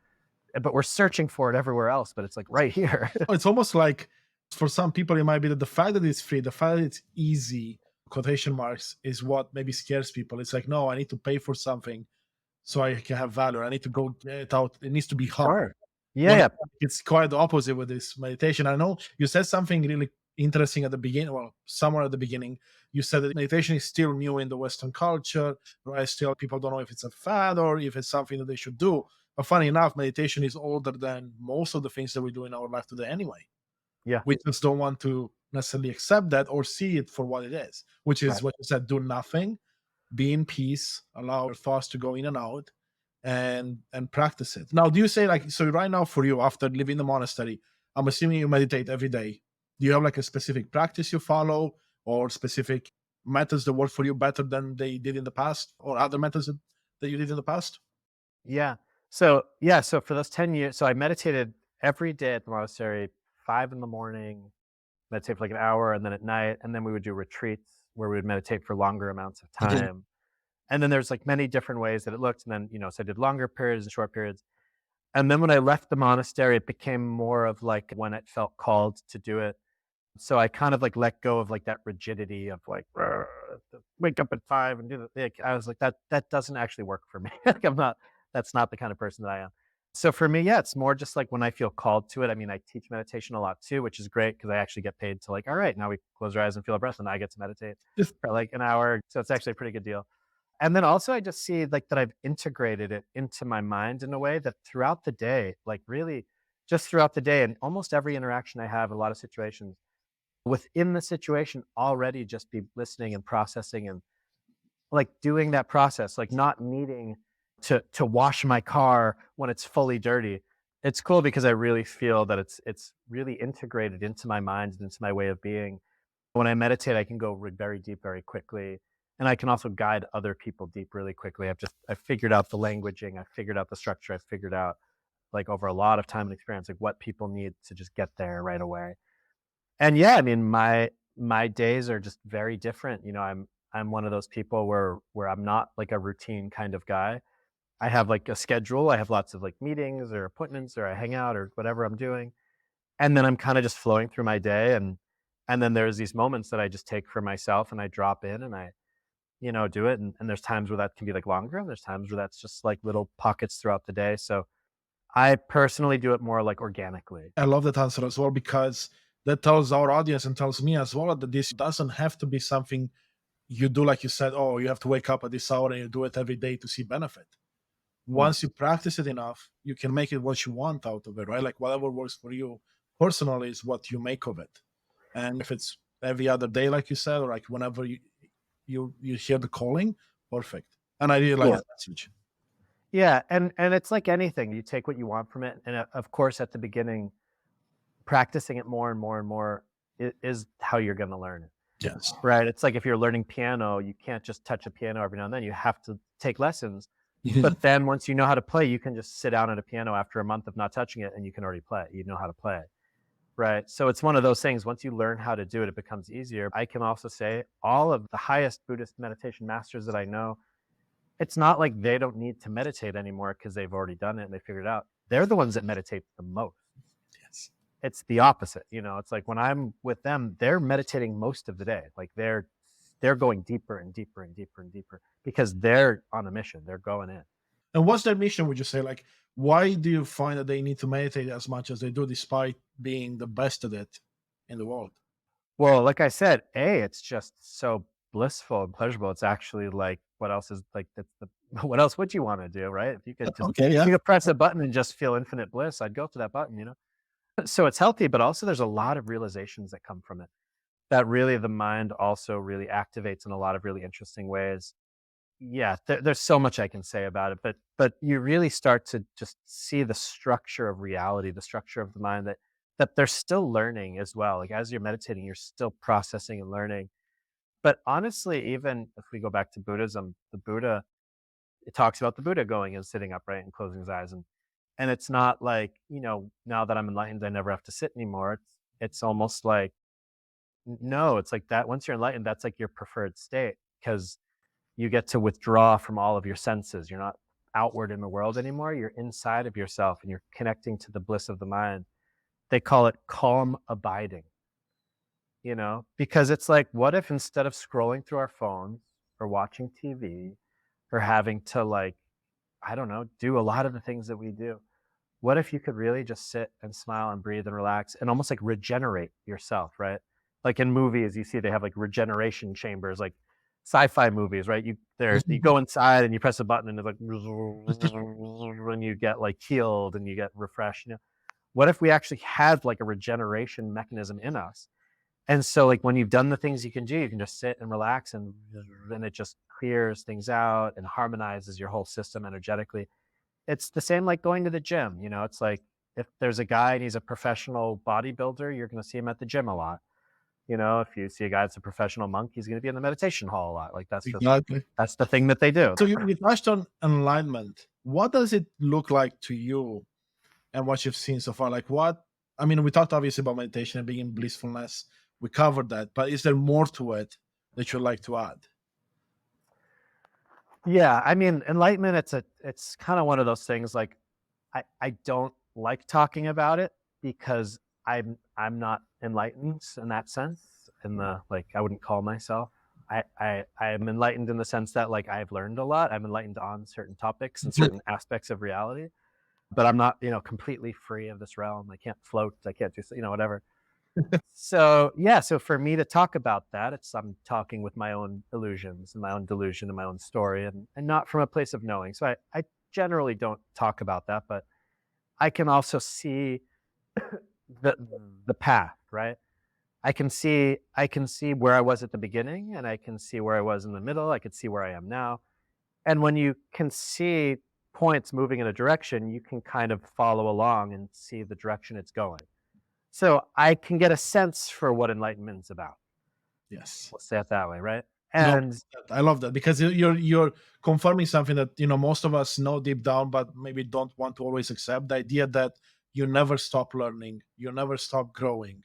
Speaker 1: but we're searching for it everywhere else, but it's like right here.
Speaker 2: It's almost like for some people, it might be that the fact that it's free, the fact that it's easy, quotation marks, is what maybe scares people. It's like, no, I need to pay for something so I can have value. I need to go get it out. It needs to be hot.
Speaker 1: Sure. Yeah,
Speaker 2: When
Speaker 1: yeah.
Speaker 2: it's quite the opposite with this meditation. I know you said something really interesting at the beginning. Well, somewhere at the beginning, you said that meditation is still new in the Western culture, right? Still, people don't know if it's a fad or if it's something that they should do. But funny enough, meditation is older than most of the things that we do in our life today anyway.
Speaker 1: Yeah.
Speaker 2: We just don't want to necessarily accept that or see it for what it is, which is
Speaker 1: Right.
Speaker 2: what you said: do nothing, be in peace, allow your thoughts to go in and out, and practice it. Now, do you say, like, so right now for you, after leaving the monastery, I'm assuming you meditate every day. Do you have like a specific practice you follow, or specific methods that work for you better than they did in the past, or other methods that you did in the past?
Speaker 1: Yeah. So yeah, so for those 10 years, so I meditated every day at the monastery, 5 in the morning, meditate for like an hour, and then at night, and then we would do retreats where we would meditate for longer amounts of
Speaker 2: Mhm.
Speaker 1: time. And then there's like many different ways that it looked. And then, so I did longer periods and short periods. And then when I left the monastery, it became more of like when it felt called to do it. So I kind of like let go of like that rigidity of like wake up at 5 and do the like, I was like that doesn't actually work for me. Like that's not the kind of person that I am. So for me, yeah, it's more just like when I feel called to it. I mean, I teach meditation a lot too, which is great because I actually get paid to like, all right, now we close our eyes and feel our breath, and I get to meditate
Speaker 2: Just
Speaker 1: for like an hour. So it's actually a pretty good deal. And then also I just see like that I've integrated it into my mind in a way that throughout the day, like really just throughout the day and almost every interaction I have, a lot of situations within the situation already just be listening and processing and like doing that process, like not needing to wash my car when it's fully dirty. It's cool because I really feel that it's really integrated into my mind and into my way of being. When I meditate, I can go very deep very quickly. And I can also guide other people deep really quickly. I figured out the languaging, I figured out the structure, I figured out like over a lot of time and experience, like what people need to just get there right away. And yeah, I mean, my days are just very different. I'm one of those people where I'm not like a routine kind of guy. I have like a schedule. I have lots of like meetings or appointments or I hang out or whatever I'm doing. And then I'm kind of just flowing through my day and then there's these moments that I just take for myself and I drop in and I, do it. And there's times where that can be like longer and there's times where that's just like little pockets throughout the day. So I personally do it more like organically.
Speaker 2: I love that answer as well, because that tells our audience and tells me as well that this doesn't have to be something you do, like you said, oh, you have to wake up at this hour and you do it every day to see benefit.
Speaker 1: No.
Speaker 2: Once you practice it enough, you can make it what you want out of it, right? Like whatever works for you personally is what you make of it. And if it's every other day, like you said, or like whenever you hear the calling, perfect. And I really like
Speaker 1: Yeah.
Speaker 2: that message.
Speaker 1: Yeah, and it's like anything, you take what you want from it, and, of course, at the beginning, practicing it more and more and more is how you're gonna learn it,
Speaker 2: Yes.
Speaker 1: right? It's like if you're learning piano, you can't just touch a piano every now and then, you have to take lessons, but then once you know how to play, you can just sit down at a piano after a month of not touching it, and you can already play, you know how to play, right? So it's one of those things, once you learn how to do it, it becomes easier. I can also say all of the highest Buddhist meditation masters that I know, it's not like they don't need to meditate anymore because they've already done it and they figured it out. They're the ones that meditate the most.
Speaker 2: Yes.
Speaker 1: It's the opposite, It's like when I'm with them, they're meditating most of the day. Like they're going deeper and deeper and deeper and deeper because they're on a mission. They're going in.
Speaker 2: And what's their mission, would you say? Like, why do you find that they need to meditate as much as they do, despite being the best at it in the world?
Speaker 1: Well, like I said, it's just so blissful and pleasurable. It's actually like what else is like that's the what else would you want to do, right? If you could just
Speaker 2: Okay,
Speaker 1: if
Speaker 2: yeah.
Speaker 1: you could press a button and just feel infinite bliss, I'd go to that button. So it's healthy, but also there's a lot of realizations that come from it that really the mind also really activates in a lot of really interesting ways. Yeah, there's so much I can say about it, but you really start to just see the structure of reality, the structure of the mind that they're still learning as well. Like as you're meditating, you're still processing and learning. But honestly, even if we go back to Buddhism, the Buddha, it talks about the Buddha going and sitting upright and closing his eyes and it's not like, now that I'm enlightened, I never have to sit anymore. It's almost like no, it's like that once you're enlightened, that's like your preferred state because you get to withdraw from all of your senses. You're not outward in the world anymore. You're inside of yourself and you're connecting to the bliss of the mind. They call it calm abiding, because it's like, what if instead of scrolling through our phones or watching TV or having to like, I don't know, do a lot of the things that we do. What if you could really just sit and smile and breathe and relax and almost like regenerate yourself, right? Like in movies, you see they have like regeneration chambers, like sci-fi movies, right? You go inside and you press a button and it's like when you get like healed and you get refreshed. What if we actually had like a regeneration mechanism in us? And so like when you've done the things you can do, you can just sit and relax and then it just clears things out and harmonizes your whole system energetically. It's the same like going to the gym. It's like if there's a guy and he's a professional bodybuilder, you're going to see him at the gym a lot. If you see a guy that's a professional monk, he's going to be in the meditation hall a lot. Like
Speaker 2: Exactly.
Speaker 1: that's the thing that they do.
Speaker 2: So you touched on enlightenment. What does it look like to you and what you've seen so far? Like I mean, we talked obviously about meditation and being in blissfulness. We covered that, but is there more to it that you'd like to add?
Speaker 1: Yeah, I mean, enlightenment. It's kind of one of those things. Like, I don't like talking about it because I'm not enlightened in that sense. In the like, I wouldn't call myself. I'm enlightened in the sense that like I've learned a lot. I'm enlightened on certain topics and certain aspects of reality, but I'm not completely free of this realm. I can't float. I can't do whatever. So yeah, so for me to talk about that, I'm talking with my own illusions and my own delusion and my own story, and not from a place of knowing. So I generally don't talk about that, but I can also see the the path, right? I can see where I was at the beginning, and I can see where I was in the middle. I can see where I am now. And when you can see points moving in a direction, you can kind of follow along and see the direction it's going. So I can get a sense for what enlightenment's about.
Speaker 2: Yes.
Speaker 1: Let's say it that way, right?
Speaker 2: No,
Speaker 1: And
Speaker 2: I love that because you're confirming something that most of us know deep down, but maybe don't want to always accept the idea that you never stop learning, you never stop growing,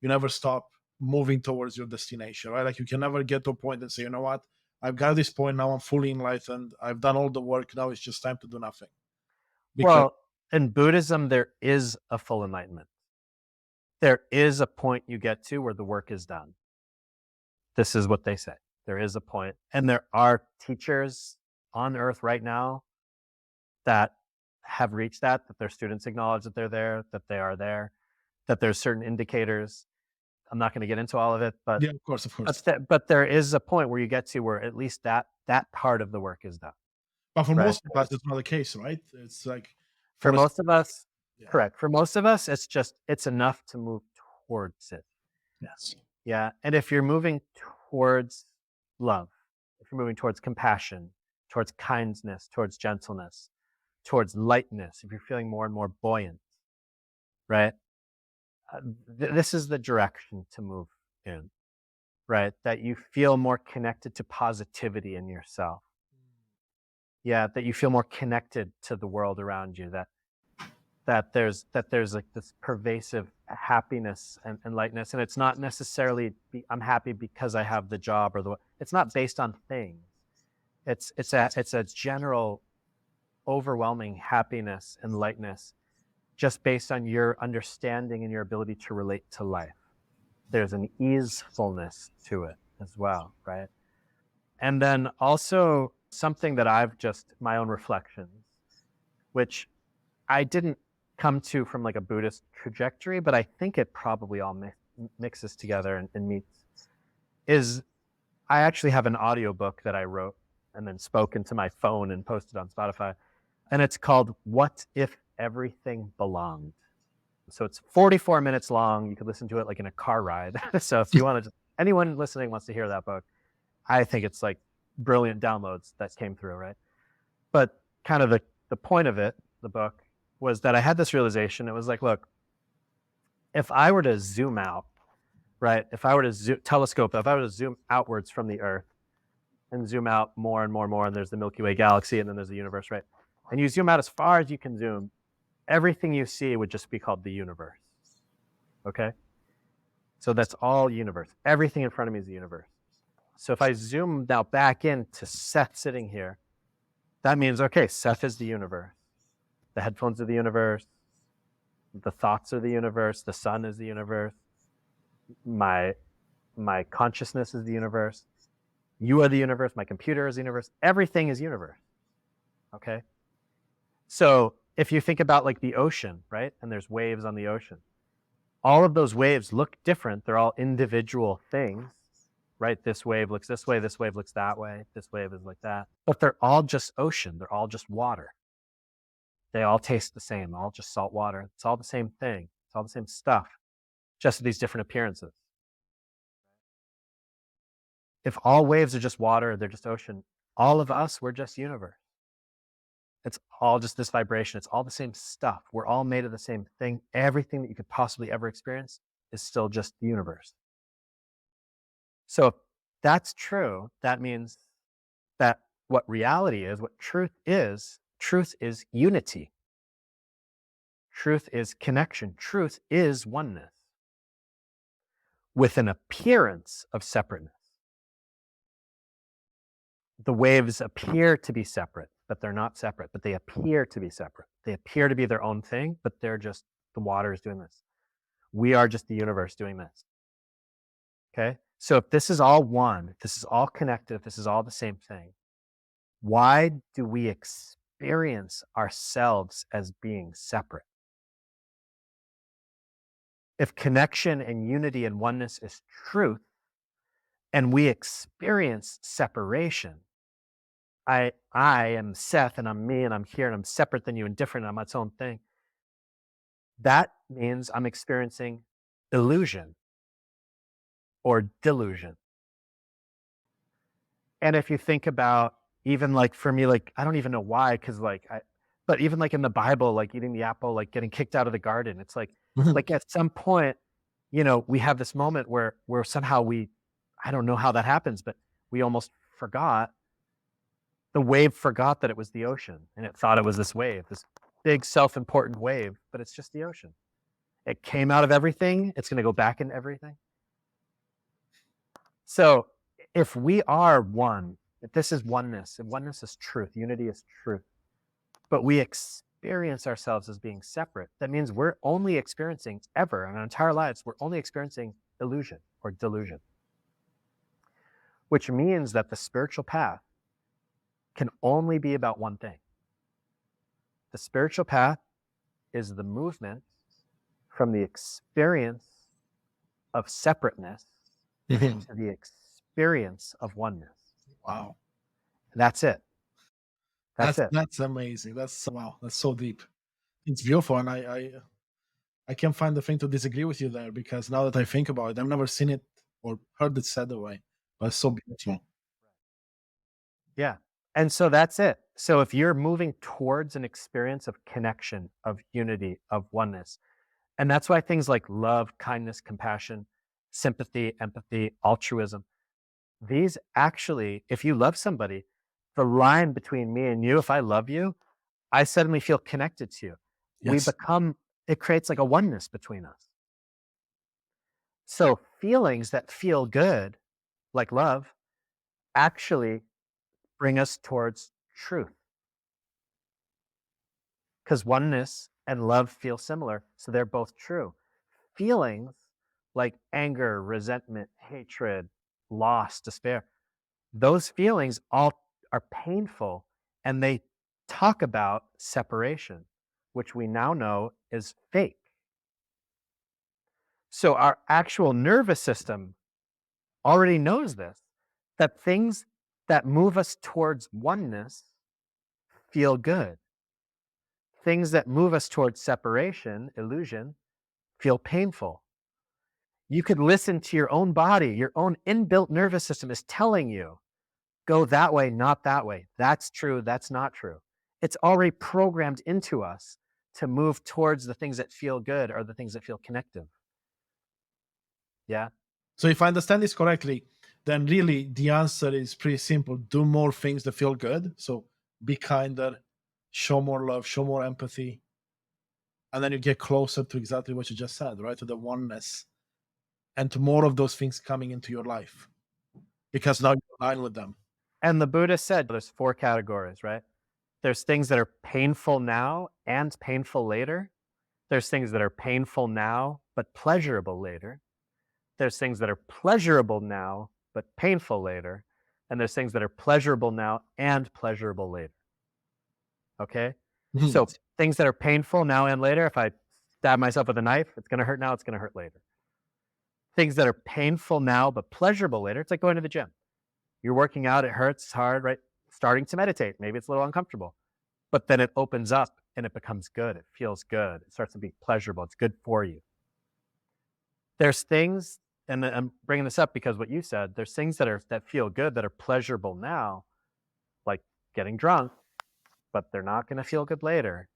Speaker 2: you never stop moving towards your destination, right? Like you can never get to a point and say, you know what, I've got this point now, I'm fully enlightened, I've done all the work, now it's just time to do nothing. Because
Speaker 1: well, in Buddhism, there is a full enlightenment. There is a point you get to where the work is done. This is what they say. There is a point, and there are teachers on earth right now that have reached that their students acknowledge that they're there, that they are there, that there's certain indicators. I'm not going to get into all of it, but
Speaker 2: yeah, of course, of course.
Speaker 1: but there is a point where you get to where at least that part of the work is done,
Speaker 2: But for
Speaker 1: right?
Speaker 2: most of us, it's not the case, right? It's like
Speaker 1: For
Speaker 2: for us,
Speaker 1: most of us,
Speaker 2: yeah,
Speaker 1: correct. For most of us, it's enough to move towards it.
Speaker 2: yes.
Speaker 1: Yeah. And if you're moving towards love, if you're moving towards compassion, towards kindness, towards gentleness, towards lightness, if you're feeling more and more buoyant, right? This is the direction to move in, right? That you feel more connected to positivity in yourself. Yeah, that you feel more connected to the world around you, that there's like this pervasive happiness and lightness, and it's not necessarily I'm happy because I have the job it's not based on things. It's a general overwhelming happiness and lightness just based on your understanding and your ability to relate to life. There's an easefulness to it as well, right? And then also something that I've just my own reflections, which I didn't come to from like a Buddhist trajectory, but I think it probably all mixes together and meets. Is I actually have an audiobook that I wrote and then spoke into my phone and posted on Spotify, and it's called "What If Everything Belonged." So it's 44 minutes long. You could listen to it like in a car ride. So if you want to, anyone listening wants to hear that book, I think it's like brilliant downloads that came through, right? But kind of the point of it, the book, was that I had this realization. It was like, look, if I were to zoom out, right? If I were to telescope, if I were to zoom outwards from the Earth and zoom out more and more and more, and there's the Milky Way galaxy, and then there's the universe, right? And you zoom out as far as you can zoom, everything you see would just be called the universe. Okay? So that's all universe. Everything in front of me is the universe. So if I zoom now back into Seth sitting here, that means, okay, Seth is the universe. The headphones are the universe. The thoughts are the universe. The sun is the universe. My consciousness is the universe. You are the universe. My computer is the universe. Everything is universe. Okay? So if you think about like the ocean, right? And there's waves on the ocean. All of those waves look different. They're all individual things, right? This wave looks this way, this wave looks that way, this wave is like that. But they're all just ocean. They're all just water. They all taste the same, all just salt water. It's all the same thing. It's all the same stuff, just these different appearances. If all waves are just water, they're just ocean, all of us, we're just universe. It's all just this vibration. It's all the same stuff. We're all made of the same thing. Everything that you could possibly ever experience is still just the universe. So if that's true, that means that what reality is, what truth is unity. Truth is connection. Truth is oneness with an appearance of separateness. The waves appear to be separate, but they're not separate, but they appear to be separate. They appear to be their own thing, but they're just the water is doing this. We are just the universe doing this. Okay? So if this is all one, if this is all connected, if this is all the same thing, why do we experience ourselves as being separate? If connection and unity and oneness is truth, and we experience separation, I am Seth and I'm me and I'm here and I'm separate than you and different and I'm its own thing. That means I'm experiencing illusion or delusion. And if you think about even like for me, like I don't even know why, because but even like in the Bible, like eating the apple, like getting kicked out of the garden, it's like at some point, we have this moment where somehow I don't know how that happens, but we almost forgot. The wave forgot that it was the ocean, and it thought it was this wave, this big self-important wave, but it's just the ocean. It came out of everything. It's going to go back into everything. So if we are one, if this is oneness, and oneness is truth, unity is truth, but we experience ourselves as being separate, that means we're only experiencing ever in our entire lives, we're only experiencing illusion or delusion, which means that the spiritual path can only be about one thing. The spiritual path is the movement from the experience of separateness to the experience of oneness.
Speaker 2: Wow.
Speaker 1: That's it. That's it.
Speaker 2: That's amazing. Wow, that's so deep. It's beautiful, and I can't find the thing to disagree with you there, because now that I think about it, I've never seen it or heard it said that way. But it's so beautiful.
Speaker 1: Yeah. And so that's it. So if you're moving towards an experience of connection, of unity, of oneness, and that's why things like love, kindness, compassion, sympathy, empathy, altruism, these actually, if you love somebody, the line between me and you, if I love you, I suddenly feel connected to you.
Speaker 2: Yes.
Speaker 1: It creates like a oneness between us. So feelings that feel good, like love, actually bring us towards truth, because oneness and love feel similar. So they're both true. Feelings like anger, resentment, hatred, loss, despair, those feelings all are painful, and they talk about separation, which we now know is fake. So our actual nervous system already knows this, that things that move us towards oneness feel good. Things that move us towards separation, illusion, feel painful. You could listen to your own body. Your own inbuilt nervous system is telling you, go that way, not that way. That's true. That's not true. It's already programmed into us to move towards the things that feel good or the things that feel connective. Yeah.
Speaker 2: So if I understand this correctly, then really the answer is pretty simple. Do more things that feel good. So be kinder, show more love, show more empathy. And then you get closer to exactly what you just said, right? To the oneness and to more of those things coming into your life, because now you're aligned with them.
Speaker 1: And the Buddha said there's 4 categories, right? There's things that are painful now and painful later. There's things that are painful now but pleasurable later. There's things that are pleasurable now but painful later. And there's things that are pleasurable now and pleasurable later. Okay? So things that are painful now and later, if I stab myself with a knife, it's going to hurt now, it's going to hurt later. Things that are painful now but pleasurable later, it's like going to the gym. You're working out, it hurts, it's hard, right? Starting to meditate, maybe it's a little uncomfortable, but then it opens up and it becomes good. It feels good. It starts to be pleasurable. It's good for you. There's things, and I'm bringing this up because what you said, there's things that feel good, that are pleasurable now, like getting drunk, but they're not going to feel good later,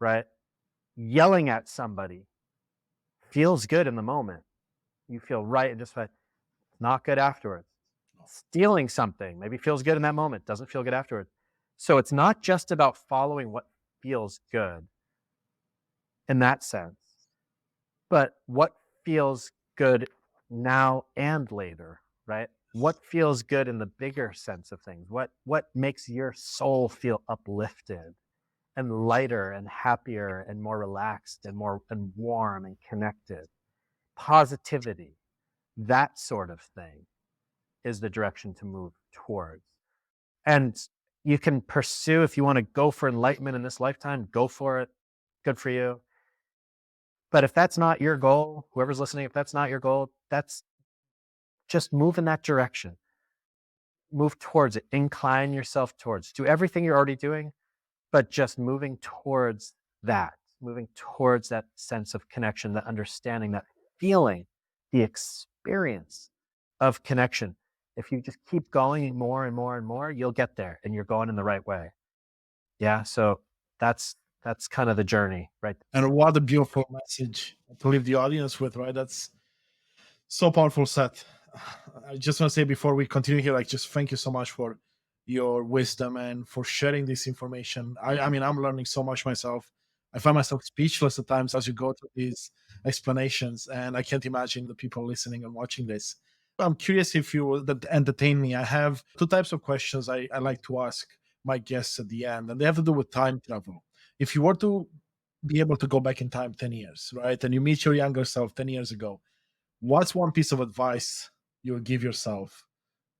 Speaker 1: right? Yelling at somebody feels good in the moment. You feel right and just like, not good afterwards. Stealing something maybe feels good in that moment, doesn't feel good afterwards. So it's not just about following what feels good in that sense, but what feels good now and later, right? What feels good in the bigger sense of things? What makes your soul feel uplifted and lighter and happier and more relaxed and more and warm and connected? Positivity, that sort of thing is the direction to move towards. And you can pursue, if you want to go for enlightenment in this lifetime, go for it. Good for you. But if that's not your goal, whoever's listening, if that's not your goal, that's just move in that direction. Move towards it. Incline yourself towards. Do everything you're already doing, but just moving towards that, moving towards that sense of connection, that understanding, that feeling, the experience of connection. If you just keep going more and more and more, you'll get there and you're going in the right way. Yeah. So that's kind of the journey, right?
Speaker 2: And what a beautiful message to leave the audience with, right? That's so powerful, Seth. I just want to say before we continue here, like, just thank you so much for your wisdom and for sharing this information. I mean, I'm learning so much myself. I find myself speechless at times as you go through these explanations, and I can't imagine the people listening and watching this. I'm curious if you will that entertain me. I have two types of questions I like to ask my guests at the end, and they have to do with time travel. If you were to be able to go back in time 10 years, right, and you meet your younger self 10 years ago, what's one piece of advice you'll give yourself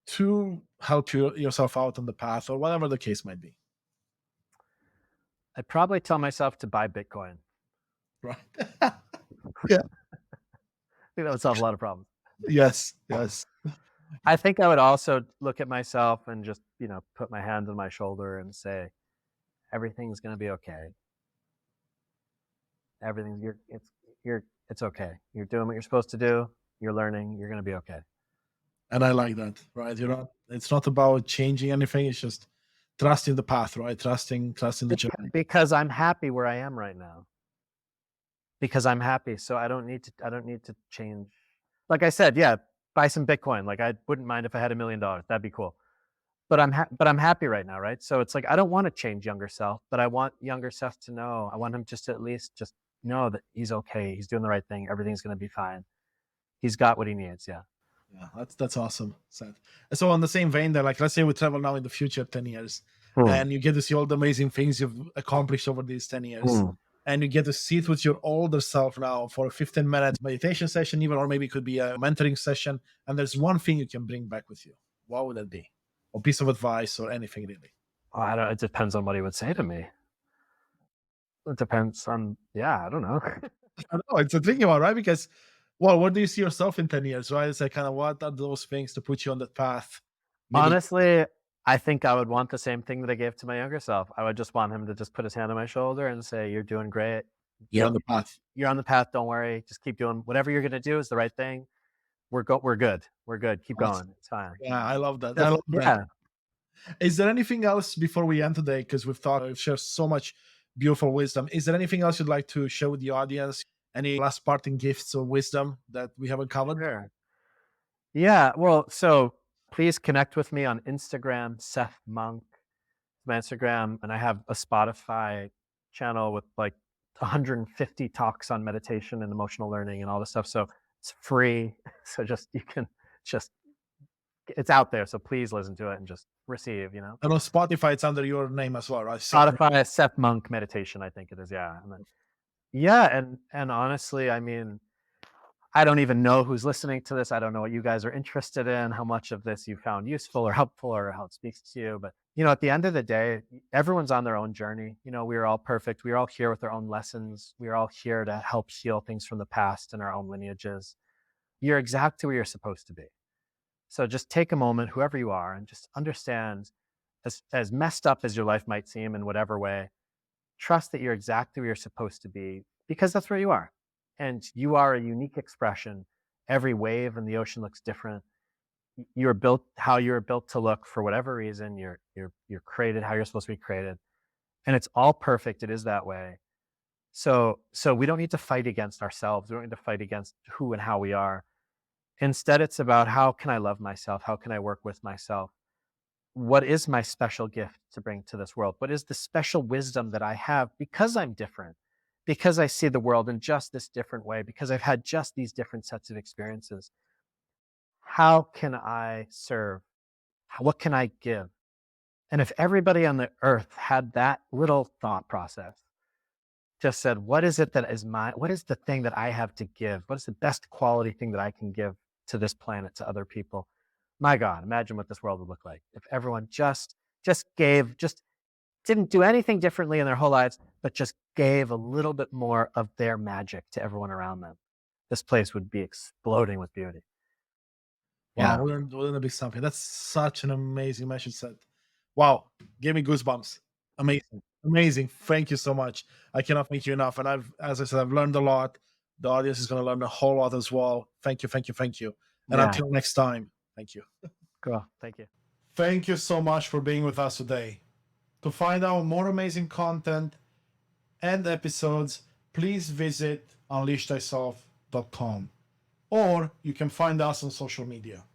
Speaker 2: to help yourself out on the path or whatever the case might be?
Speaker 1: I'd probably tell myself to buy Bitcoin.
Speaker 2: Right. Yeah.
Speaker 1: I think that would solve a lot of problems.
Speaker 2: Yes. Yes.
Speaker 1: I think I would also look at myself and just, put my hand on my shoulder and say, everything's going to be okay. It's okay. You're doing what you're supposed to do. You're learning. You're going to be okay.
Speaker 2: And I like that, right? It's not about changing anything. It's just trusting the path, right? Trusting the journey.
Speaker 1: Because I'm happy where I am right now. Because I'm happy. So I don't need to change. Like I said, yeah, buy some Bitcoin. Like I wouldn't mind if I had $1 million. That'd be cool. But I'm happy right now, right? So it's like, I don't want to change younger self, but I want younger self to know. I want him just to at least just know that he's okay. He's doing the right thing. Everything's going to be fine. He's got what he needs. Yeah.
Speaker 2: Yeah, that's awesome, Seth. So on the same vein, that, like, let's say we travel now in the future 10 years, and you get to see all the amazing things you've accomplished over these 10 years. And you get to sit with your older self now for a 15-minute meditation session, even, or maybe it could be a mentoring session. And there's one thing you can bring back with you. What would that be? Or piece of advice or anything really?
Speaker 1: It depends on what he would say to me. It depends on, I don't know.
Speaker 2: I know, it's a tricky one, right? Because, well, where do you see yourself in 10 years, right? It's like, kind of, what are those things to put you on that path? Maybe.
Speaker 1: Honestly, I think I would want the same thing that I gave to my younger self. I would just want him to just put his hand on my shoulder and say, you're doing great.
Speaker 2: You're on the path.
Speaker 1: You're on the path. Don't worry. Just keep doing whatever you're going to do is the right thing. We're good. We're good. Keep going. It's fine.
Speaker 2: Yeah, I love that. I love that. Is there anything else before we end today? Because we've shared so much beautiful wisdom. Is there anything else you'd like to share with the audience? Any last parting gifts or wisdom that we haven't covered?
Speaker 1: Sure. Yeah. Well, so please connect with me on Instagram, Seth Monk. My Instagram, and I have a Spotify channel with like 150 talks on meditation and emotional learning and all this stuff. So it's free. So it's out there. So please listen to it and just receive,
Speaker 2: And on Spotify, it's under your name as well, right?
Speaker 1: Spotify, Seth Monk Meditation, I think it is. Yeah. And then, and honestly, I mean, I don't even know who's listening to this. I don't know what you guys are interested in, how much of this you found useful or helpful or how it speaks to you. But, at the end of the day, everyone's on their own journey. We are all perfect. We are all here with our own lessons. We are all here to help heal things from the past and our own lineages. You're exactly where you're supposed to be. So just take a moment, whoever you are, and just understand, as messed up as your life might seem in whatever way, trust that you're exactly where you're supposed to be because that's where you are. And you are a unique expression. Every wave in the ocean looks different. You're built how you're built to look for whatever reason. You're created how you're supposed to be created. And it's all perfect. It is that way. So we don't need to fight against ourselves. We don't need to fight against who and how we are. Instead, it's about how can I love myself? How can I work with myself? What is my special gift to bring to this world? What is the special wisdom that I have because I'm different? Because I see the world in just this different way, because I've had just these different sets of experiences. How can I serve? What can I give? And if everybody on the earth had that little thought process, just said, what is it that is what is the thing that I have to give? What is the best quality thing that I can give to this planet, to other people? My God, imagine what this world would look like if everyone just gave, just didn't do anything differently in their whole lives, but just gave a little bit more of their magic to everyone around them. This place would be exploding with beauty.
Speaker 2: Wow,
Speaker 1: Yeah.
Speaker 2: wouldn't it be something? That's such an amazing message, Seth. Wow, gave me goosebumps. Amazing, amazing. Thank you so much. I cannot thank you enough. And as I said, I've learned a lot. The audience is going to learn a whole lot as well. Thank you, thank you, thank you. And
Speaker 1: Yeah.
Speaker 2: until next time, thank you.
Speaker 1: Cool. Thank you.
Speaker 2: Thank you so much for being with us today. To find out more amazing content and episodes, please visit unleashthyself.com, or you can find us on social media.